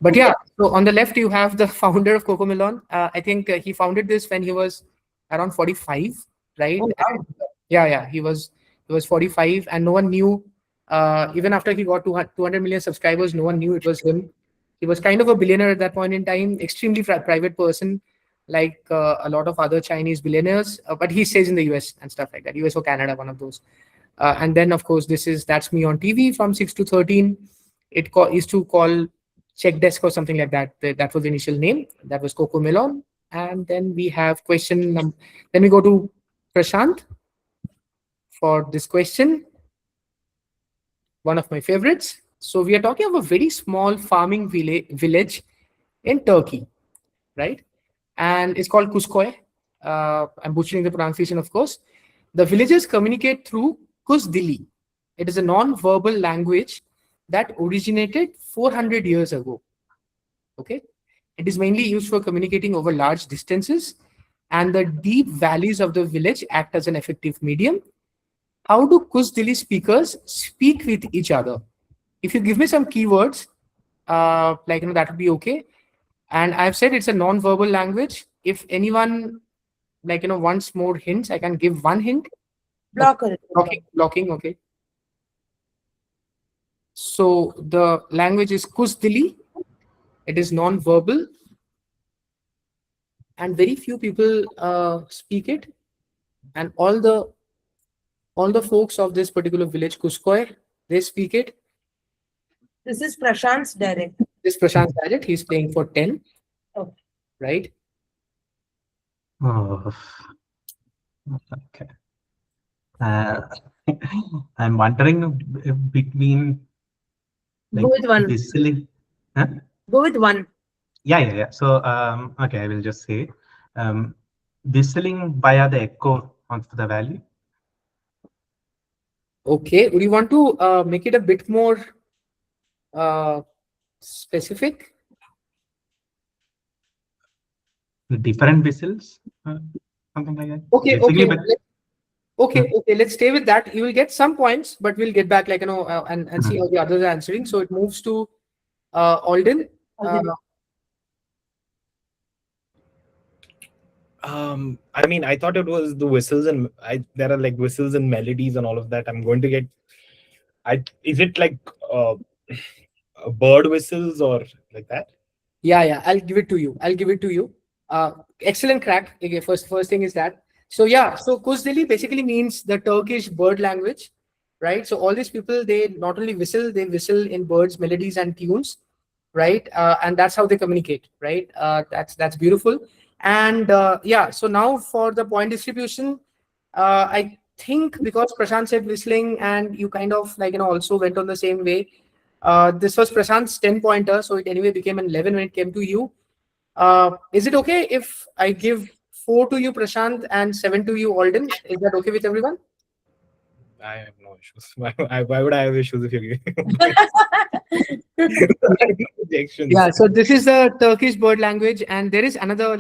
But yeah, so on the left, you have the founder of Cocomelon. I think he founded this when he was around 45, right? Oh, wow. And, yeah, he was 45 and no one knew, even after he got 200 million subscribers, no one knew it was him. He was kind of a billionaire at that point in time, extremely private person, like a lot of other Chinese billionaires, but he stays in the US and stuff like that, US or Canada, one of those. And then, of course, That's Me on TV from 6 to 13. It used to call Check Desk or something like that. That was the initial name. That was Cocomelon. And then we have then we go to Prashanth. for this question. One of my favorites. So we are talking of a very small farming village in Turkey, right? And it's called Kuskoy. I'm butchering the pronunciation, of course. The villagers communicate through Kuzdili. It is a non-verbal language that originated 400 years ago. Okay, it is mainly used for communicating over large distances, and the deep valleys of the village act as an effective medium. How do Kuzdili speakers speak with each other? If you give me some keywords, that would be okay. And I've said it's a non-verbal language. If anyone wants more hints, I can give one hint. Blocker. Blocking. Okay. So the language is Kuzdili. It is non-verbal, and very few people speak it. And all the folks of this particular village, Kuskoy, they speak it. This is Prashanth's direct. This Prashanth dialect, he's playing for 10. Okay. Right? Oh. Okay. I'm wondering between Go with one. whistling. Huh? Go with one. Yeah. So, okay, I will just say whistling via the echo onto the valley. Okay. Would you want to make it a bit more specific? Different whistles, something like that. Okay. Basically, Okay. Okay. Let's stay with that. You will get some points, but we'll get back, and see how the others are answering. So it moves to Alden. I mean, I thought it was the whistles, and there are like whistles and melodies and all of that. I'm going to get. Is it like bird whistles or like that? Yeah. I'll give it to you. Excellent crack. Okay, first thing is that. So yeah, so Kuzdili basically means the Turkish bird language, right? So all these people, they not only whistle, they whistle in birds, melodies, and tunes, right? And that's how they communicate, right? That's beautiful. And yeah, so now for the point distribution, I think because Prashanth said whistling and you kind of also went on the same way. This was Prashanth's 10-pointer, so it anyway became an 11 when it came to you. Is it okay if I give 4 to you, Prashanth, and 7 to you, Alden? Is that okay with everyone? I have no issues. Why would I have issues if you're giving? Yeah, so this is the Turkish bird language, and there is another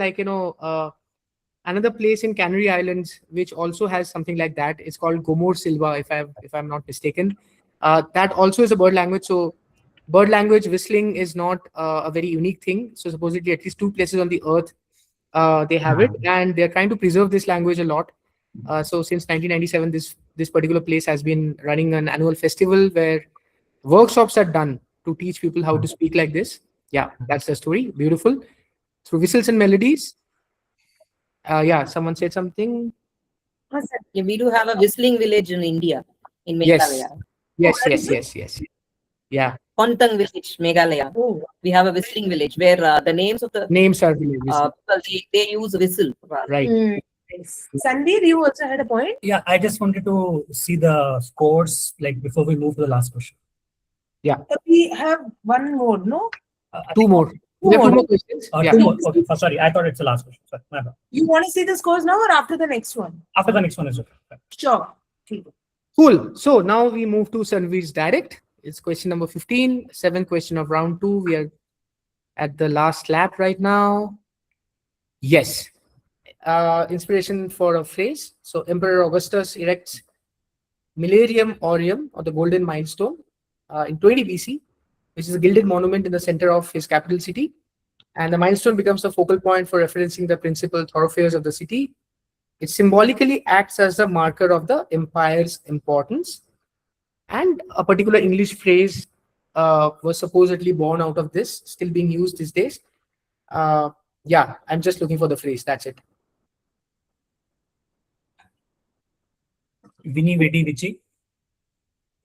another place in Canary Islands which also has something like that. It's called Gomor Silva, if I'm not mistaken. That also is a bird language. So bird language whistling is not a very unique thing. So supposedly at least 2 places on the earth they have it, and they're trying to preserve this language a lot. So since 1997, this particular place has been running an annual festival where workshops are done to teach people how to speak like this. Yeah, that's the story. Beautiful. Through whistles and melodies. Yeah, someone said something. Yeah, we do have a whistling village in India, in Meghalaya. Yes. Yeah. Kontang village, Meghalaya. Oh, we have a whistling village where the names of the names are villages. they use whistle. Right. Nice. Sanveer, you also had a point? Yeah, I just wanted to see the scores before we move to the last question. Yeah. We have one more, no? Two more. Two more questions. Two more. Okay. Sorry, I thought it's the last question. Sorry, my bad. You want to see the scores now or after the next one? After the next one is okay. Sure. Cool. So now we move to Sanveer's direct. It's question number 15, 7th question of round 2. We are at the last lap right now. Yes. Inspiration for a phrase. So Emperor Augustus erects Millennium Aureum, or the Golden Milestone, in 20 BC, which is a gilded monument in the center of his capital city. And the milestone becomes the focal point for referencing the principal thoroughfares of the city. It symbolically acts as the marker of the empire's importance. And a particular English phrase was supposedly born out of this, still being used these days. Yeah, I'm just looking for the phrase. That's it. Vini Vidi Vici.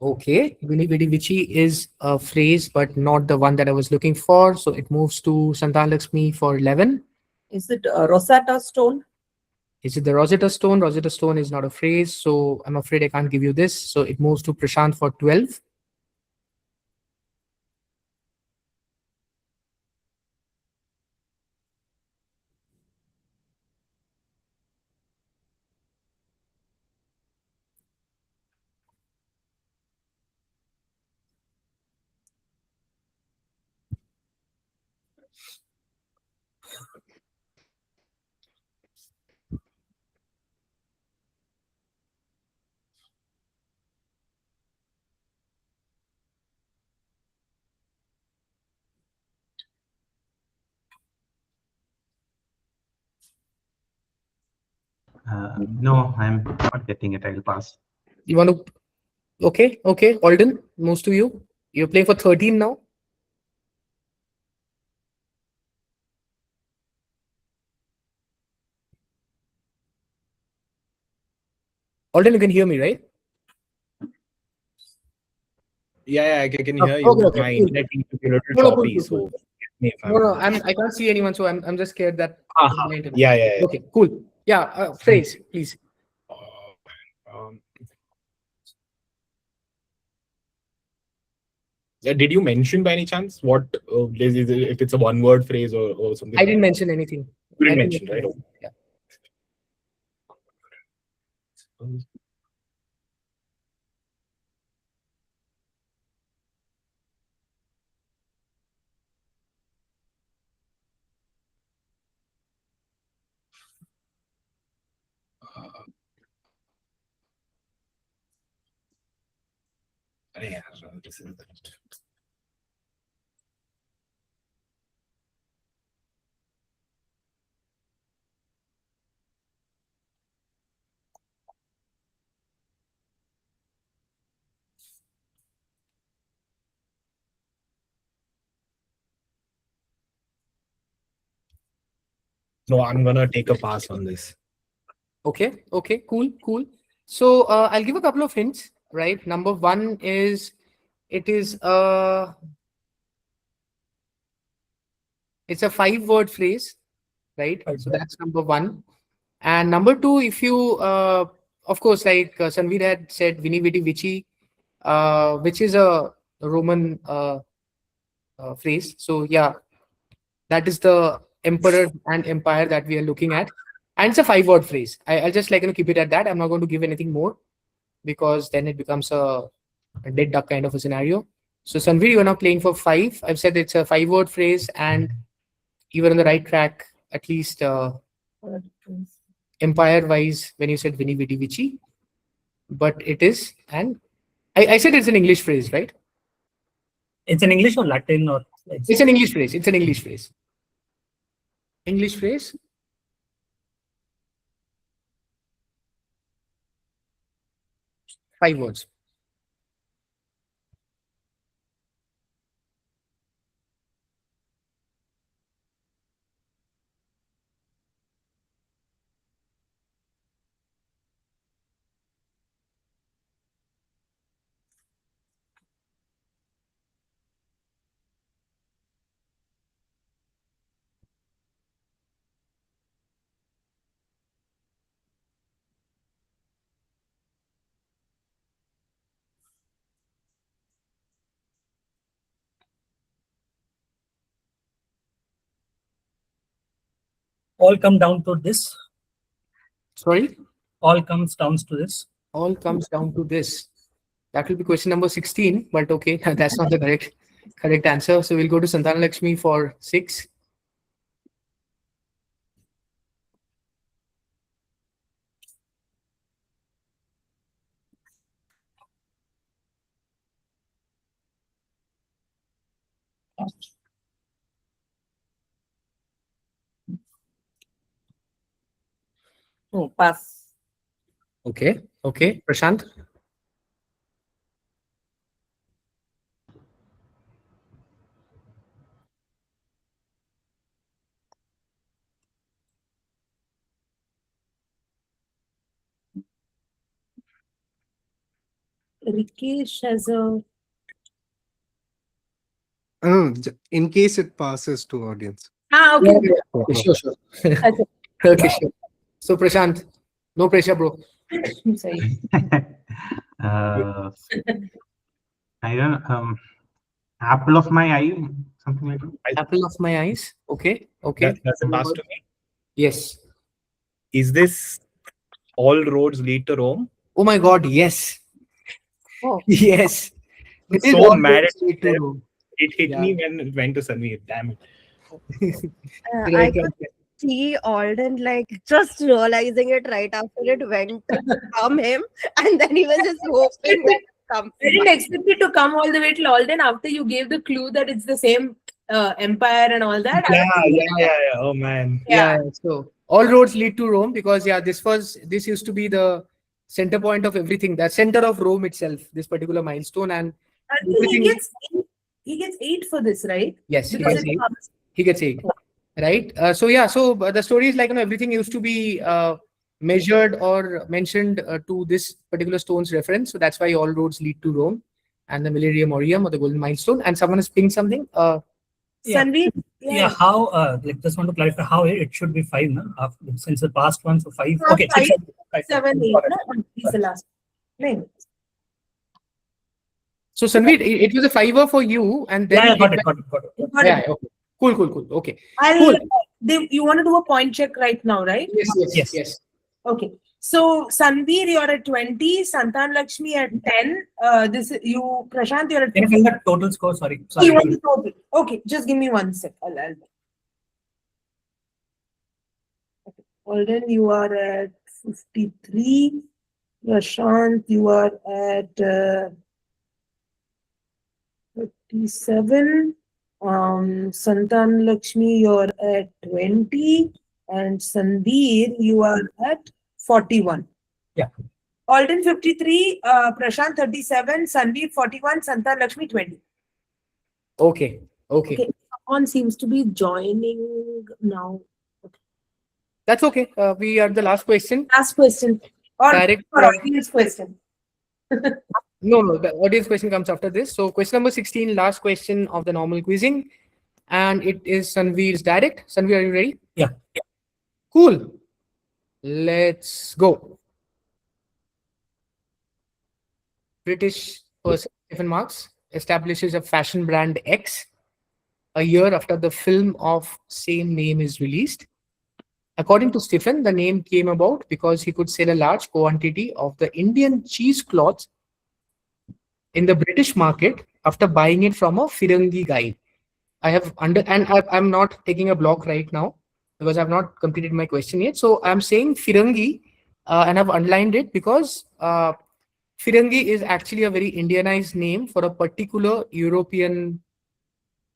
Okay, Vini Vidi Vici is a phrase, but not the one that I was looking for. So it moves to Santanalakshmi for 11. Is it Rosetta Stone? Is it the Rosetta Stone? Rosetta Stone is not a phrase, so I'm afraid I can't give you this. So it moves to Prashanth for 12. No, I'm not getting it. I'll pass. You want to? Okay, okay. Alden, moves to you. You're playing for 13 now. Alden, you can hear me, right? Yeah, I can Oh, hear you. okay, okay, My cool. internet seems to be a little No, no, cool, choppy, cool, so cool. forgive me if No, no, I'm. I can't see anyone, so I'm just scared that. Uh-huh. my internet- Yeah. Okay, cool. Yeah, phrase, please. Um, did you mention by any chance what is it, if it's a one-word phrase or something? I didn't like mention anything. that? You I didn't didn't mention, right? anything. Yeah. अरे यार, this is that. No, I'm gonna take a pass on this. Okay, okay, cool, cool. So I'll give a couple of hints, right? Number one is it's a 5-word phrase, right? So that's number one. And number two, if you of course, like Sanveer had said, Vini Vidi Vici, which is a Roman phrase. So yeah, that is the emperor and empire that we are looking at. And it's a 5-word phrase. I'll just keep it at that. I'm not going to give anything more because then it becomes a dead duck kind of a scenario. So Sanveer, you are now playing for 5. I've said it's a 5-word phrase and you were on the right track, at least empire wise, when you said Vini Vidi Vici. But it is, and I said it's an English phrase, right? It's in English or Latin or? It's an English phrase. It's an English phrase. English phrase. Five words. All come down to this. Sorry? All comes down to this. All comes down to this. That will be question number 16, but okay, that's not the correct answer. So we'll go to Santanalakshmi for 6. Pass. Okay, okay. Prashanth? Rikesh has a In case it passes to audience. Okay. Okay, sure. Okay. Okay, sure. So Prashant, no pressure, bro. Sorry. uh, I don't apple of my eye, something like that. Apple of my eyes. Okay. Okay. Does it pass to me? Yes. Is this all roads lead to Rome? Oh my God. Yes. Oh. Yes. I'm It is so all mad roads at lead to myself. Rome. It hit Yeah. me when it went to Sanveer. Damn it. I Right, could right. see Alden like just realizing it right after it went from him, and then he was just hoping that it comes. I didn't expect it to come all the way till Alden after you gave the clue that it's the same empire and all that. I Yeah, was yeah, yeah, yeah. Oh man. Yeah. So all roads lead to Rome because yeah, this used to be the center point of everything, the center of Rome itself, this particular milestone, and I think everything. he gets 8 for this, right? Yes, he Because gets it's eight. He gets eight. Right. So yeah. So the story is like everything used to be measured or mentioned to this particular stone's reference. So that's why all roads lead to Rome, and the Millennium Aureum or the Golden Milestone. And someone has pinged something. Yeah. Sanveer, Yeah, how like just want to clarify how it should be five, no? Since the past one, so five. Uh, Okay, five, six, 7, 8. Got it. No? He's the last. No. So Sanveer, it was a fiver for you, and then Yeah, it got went- it, got it, got it. Got yeah. it. Okay. Cool. Cool. Cool. Okay. I'll, Cool. you want to do a point check right now, right? Yes. Yes. Yes. Yes. Okay. So Sanveer, you're at 20. Santanalakshmi at 10. This is you, Prashanth, you're at Can you 15. tell the total score? Sorry. You want the total. Okay, just give me 1 sec. I'll okay. Alden, you are at 53. Prashanth, you are at 57. Santanalakshmi, you're at 20. And Sanveer, you are at 41. Yeah. Alden 53, Prashanth 37, Sanveer 41, Santanalakshmi 20. Okay. Okay. Okay, someone seems to be joining now. That's okay. We are the last question. Last question. Or, Direct. or audience question. No, no. The audience question comes after this. So question number 16, last question of the normal quizzing, and it is Sanveer's direct. Sanveer, are you ready? Yeah. Cool. Let's go. British person Stephen Marks establishes a fashion brand X a year after the film of same name is released. According to Stephen, the name came about because he could sell a large quantity of the Indian cheesecloth in the British market after buying it from a Firangi guy. I have I'm not taking a block right now because I've not completed my question yet. So I'm saying Firangi and I've underlined it because Firangi is actually a very Indianized name for a particular European,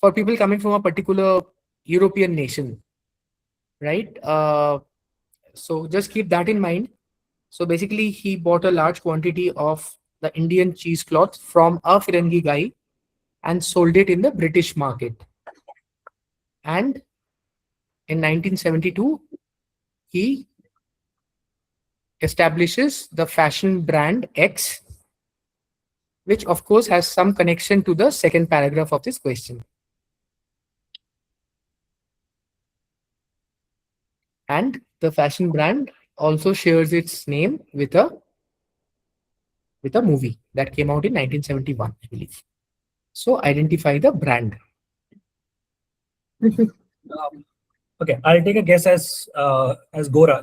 for people coming from a particular European nation, right? So just keep that in mind. So basically, he bought a large quantity of the Indian cheesecloth from a Firangi guy and sold it in the British market. And in 1972, he establishes the fashion brand X, which of course has some connection to the second paragraph of this question. And the fashion brand also shares its name with a movie that came out in 1971, I believe. So identify the brand. Okay, I'll take a guess as Gora, Gora.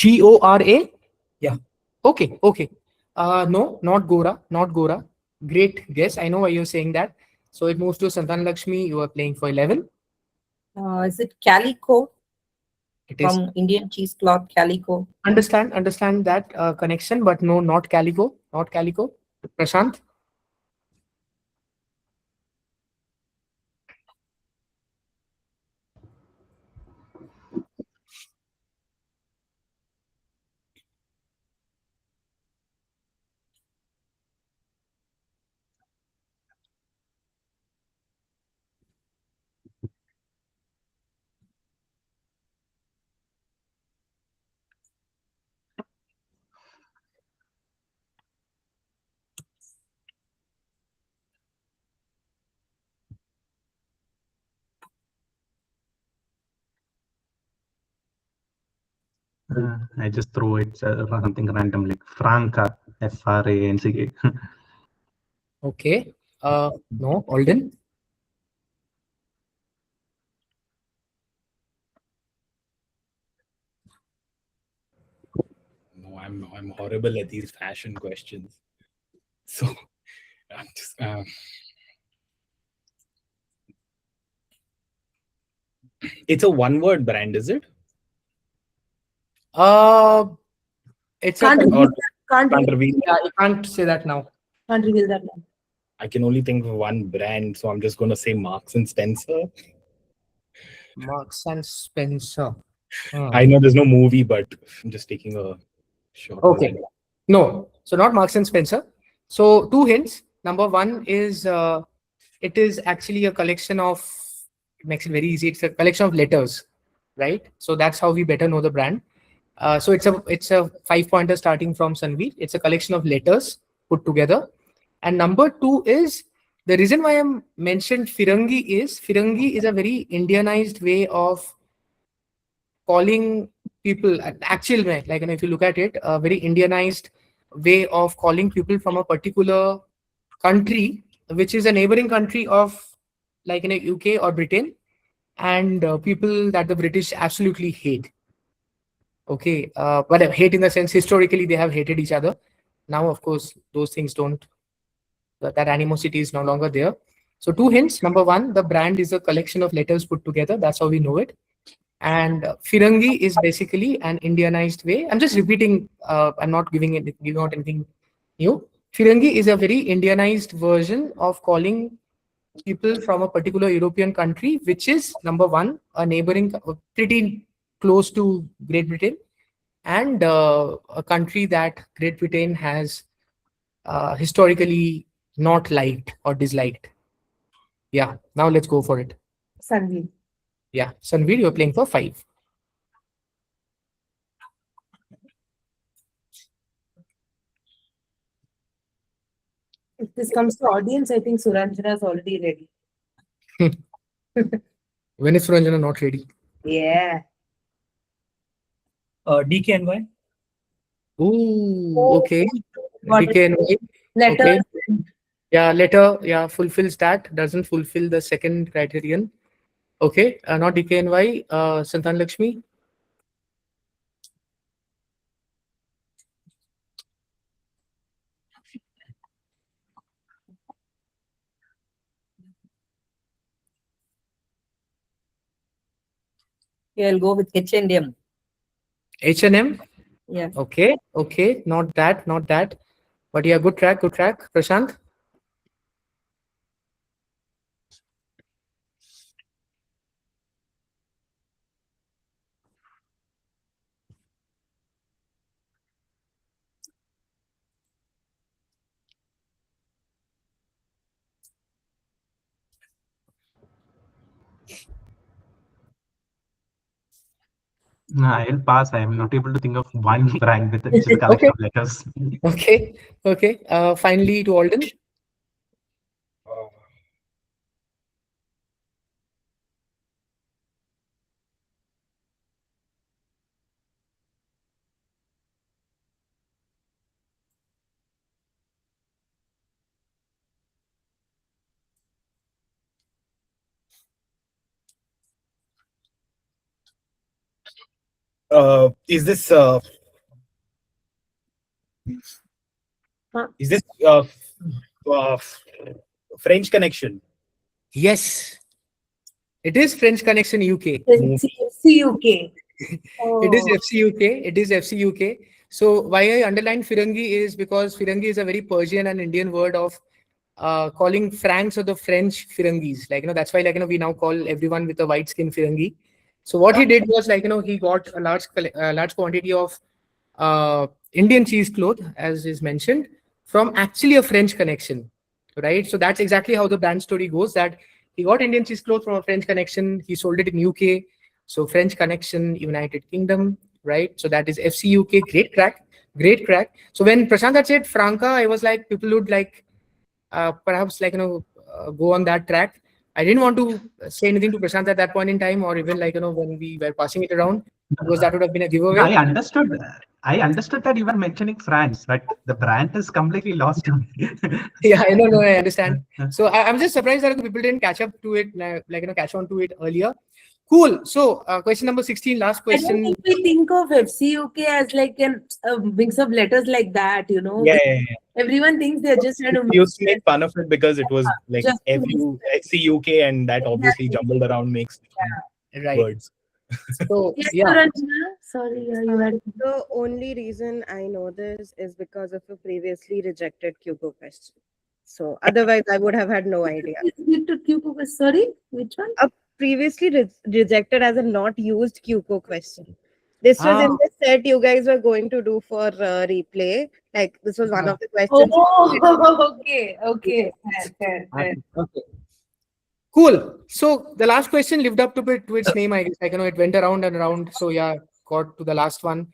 Gora? Yeah. Okay, okay. No, not Gora, not Gora. Great guess. I know why you're saying that. So it moves to Santanalakshmi. You are playing for 11. Is it Calico It is. from Indian cheesecloth Calico? Understand that connection, but no, not Calico, not Calico. Prashanth. I just throw it something random like Franca, Franca. Okay. No, Alden. No, I'm horrible at these fashion questions. So I'm just it's a one-word brand, is it? It's Can't a reveal Or that. Can't can't reveal, reveal. yeah, you can't say that now. can't reveal that now. I can only think of one brand, so I'm just gonna say Marks and Spencer. Marks and Spencer. I know there's no movie, but I'm just taking a shot. on Okay. that. No, so not Marks and Spencer. So two hints. Number one is it is actually a collection of, it makes it very easy. It's a collection of letters, right? So that's how we better know the brand. So it's a 5-pointer starting from Sanveer. It's a collection of letters put together. And number two is the reason why I'm mentioned Firangi is a very Indianized way of calling people, actual way, like, if you look at it, a very Indianized way of calling people from a particular country, which is a neighboring country of, like, in a UK or Britain, and people that the British absolutely hate. Okay, but hate in the sense historically they have hated each other. Now, of course, those things don't. That animosity is no longer there. So two hints. Number one, the brand is a collection of letters put together. That's how we know it. And Firangi is basically an Indianized way. I'm just repeating. I'm not giving out anything new. Firangi is a very Indianized version of calling people from a particular European country, which is number one, a neighboring, pretty close to Great Britain, and a country that Great Britain has historically not liked or disliked. Yeah. Now let's go for it. Sanveer. Yeah, Sanveer, you're playing for 5. If this comes to audience, I think Suranjana is already ready. When is Suranjana not ready? Yeah. DKNY. Ooh, okay. Got it. DKNY. Letter. Okay. Yeah, letter, yeah, fulfills that. Doesn't fulfill the second criterion. Okay, not DKNY. Santanalakshmi. Yeah, I'll go with H&M. H&M. Yeah. Okay, okay. Not that, not that. But yeah, good track, good track. Prashanth. I'll pass. I am not able to think of one brand with which is a collection of letters. Okay, okay. Finally to Alden. Is this French Connection? Yes, it is French Connection UK. CUK. It is FCUK. It is FCUK. So why I underline Firangi is because Firangi is a very Persian and Indian word of calling Franks or the French Firangis. Like, that's why, like, we now call everyone with a white skin Firangi. So what he did was, like, he got a large quantity of Indian cheesecloth, as is mentioned, from actually a French connection, right? So that's exactly how the brand story goes, that he got Indian cheesecloth from a French connection. He sold it in UK. So French Connection, United Kingdom, right? So that is FCUK. Great crack, great crack. So when Prashanth had said Franca, I was like, people would like perhaps, like, go on that track. I didn't want to say anything to Prashanth at that point in time, or even, like, when we were passing it around. Because that would have been a giveaway. I understood that you were mentioning France, but the brand is completely lost to me. Yeah, I know, I understand. So I'm just surprised that people didn't catch up to it, catch on to it earlier. Cool. So question number 16, last I question. don't think we think of FCUK as like a mix of letters like that, you know. Yeah. Everyone thinks they're just trying to We used to make fun of it because it was like Just to FCUK, and that obviously jumbled around makes Right. words. So Yes, yeah. Suranjana? Sorry, you had. The only reason I know this is because of a previously rejected QCO question. So otherwise, I would have had no idea. Sorry, which one? A previously rejected as a not used QCO question. This was in the set you guys were going to do for replay. Like this was one of the questions. Oh, okay. Fair. Okay. Cool. So the last question lived up to its name, I guess. It went around and around. So yeah, got to the last one.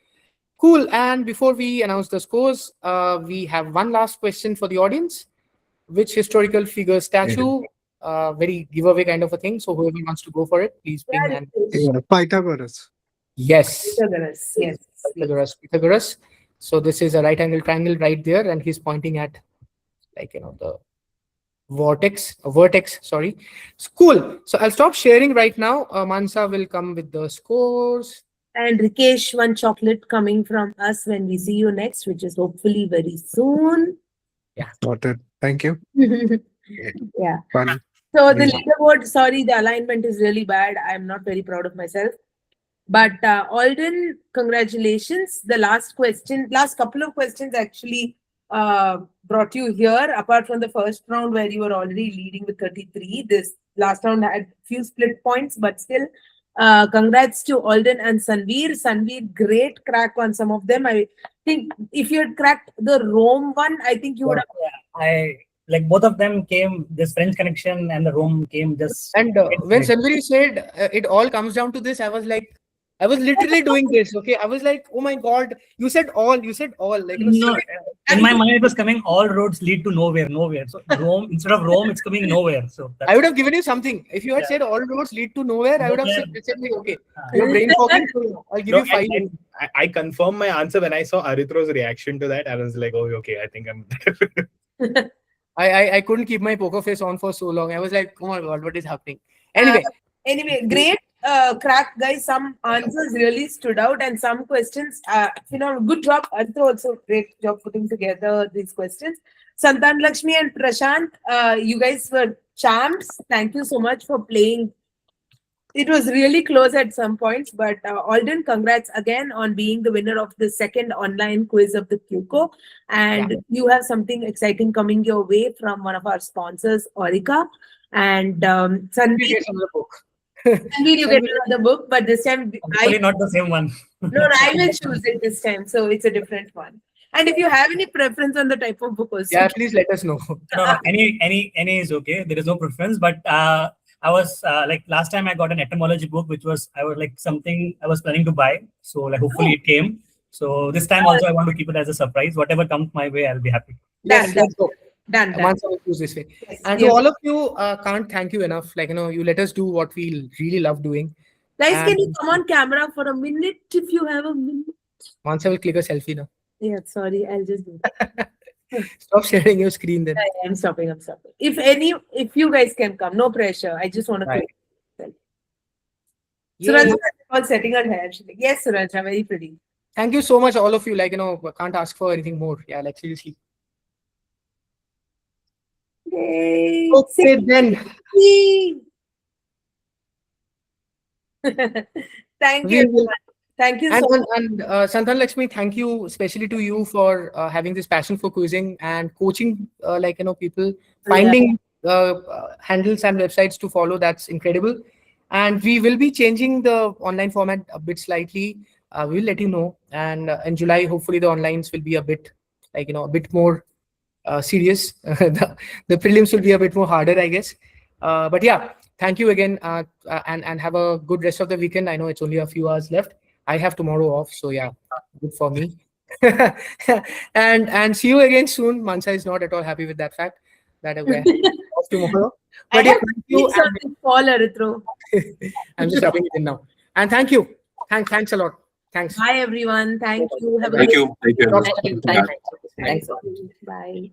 Cool. And before we announce the scores, we have one last question for the audience. Which historical figure statue? Very giveaway kind of a thing. So whoever wants to go for it, please ping and Pythagoras. yes. Yes. Pythagoras. So this is a right angle triangle right there, and he's pointing at the vertex, sorry. Cool. So I'll stop sharing right now. Mansa will come with the scores. And Rikesh, one chocolate coming from us when we see you next, which is hopefully very soon. Noted. Thank you. Yeah. Fun. So the leaderboard, sorry, the alignment is really bad. I'm not very proud of myself. But Alden, congratulations. The last couple of questions actually brought you here, apart from the first round where you were already leading with 33. This last round had few split points, but still, congrats to Alden and Sanveer. Sanveer, great crack on some of them. I think if you had cracked the Rome one, I think you would have. I like both of them came, this French connection and the Rome came just. And when Sanveer said it all comes down to this, I was literally doing this. Okay, I was like, oh my god, you said all. Like, no, in my mind it was coming. All roads lead to nowhere. So Rome, instead of Rome, it's coming nowhere. So I would have given you something if you had said all roads lead to nowhere. I would have said, okay, your brain fogging. So I'll give you 5. I confirmed my answer when I saw Aritro's reaction to that. I was like, oh, okay, I think I'm there. I couldn't keep my poker face on for so long. I was like, oh my god, what is happening? Anyway, great crack, guys. Some answers really stood out, and some questions, good job. Arthur also great job putting together these questions. Santanalakshmi and Prashanth, you guys were champs. Thank you so much for playing. It was really close at some points, but Alden, congrats again on being the winner of the second online quiz of the QCO. And you have something exciting coming your way from one of our sponsors, Orica. And Sanveer, you get another book, but this time hopefully not the same one. No, I will choose it this time, so it's a different one. And if you have any preference on the type of book also, please let us know. No, any is okay. There is no preference, but I was like last time I got an etymology book, which was something I was planning to buy. So like hopefully it came. So this time also I want to keep it as a surprise. Whatever comes my way, I'll be happy. Yes, let's go. Done. Mansa will choose this way. Yes, and to all of you, can't thank you enough. You let us do what we really love doing. Guys, can you come on camera for a minute if you have a minute? Mansa will click a selfie now. Yeah, sorry, I'll just do that. Stop sharing your screen then. I'm stopping. If you guys can come, no pressure. I just want to click. Suraj was setting her hair. She's like, yes, Suraj, very pretty. Thank you so much, all of you. Can't ask for anything more. Yeah, seriously. Yay. Okay, then. Thank you. Thank you so much. And Santanalakshmi, thank you especially to you for having this passion for quizzing and coaching, people, finding handles and websites to follow. That's incredible. And we will be changing the online format a bit slightly. We'll let you know. And in July, hopefully the onlines will be a bit, a bit more serious. The prelims will be a bit more harder, I guess. But yeah, thank you again, and have a good rest of the weekend. I know it's only a few hours left. I have tomorrow off, so yeah, good for me. and see you again soon. Mansa is not at all happy with that fact that we're off tomorrow. But yeah, thank you. I'm just rubbing it in now. And thank you. Thanks a lot. Thanks. Bye, everyone. Thank you. Have a Thank good you. Thank you. Talk everyone. to you. Thanks. Bye. Thanks. Bye.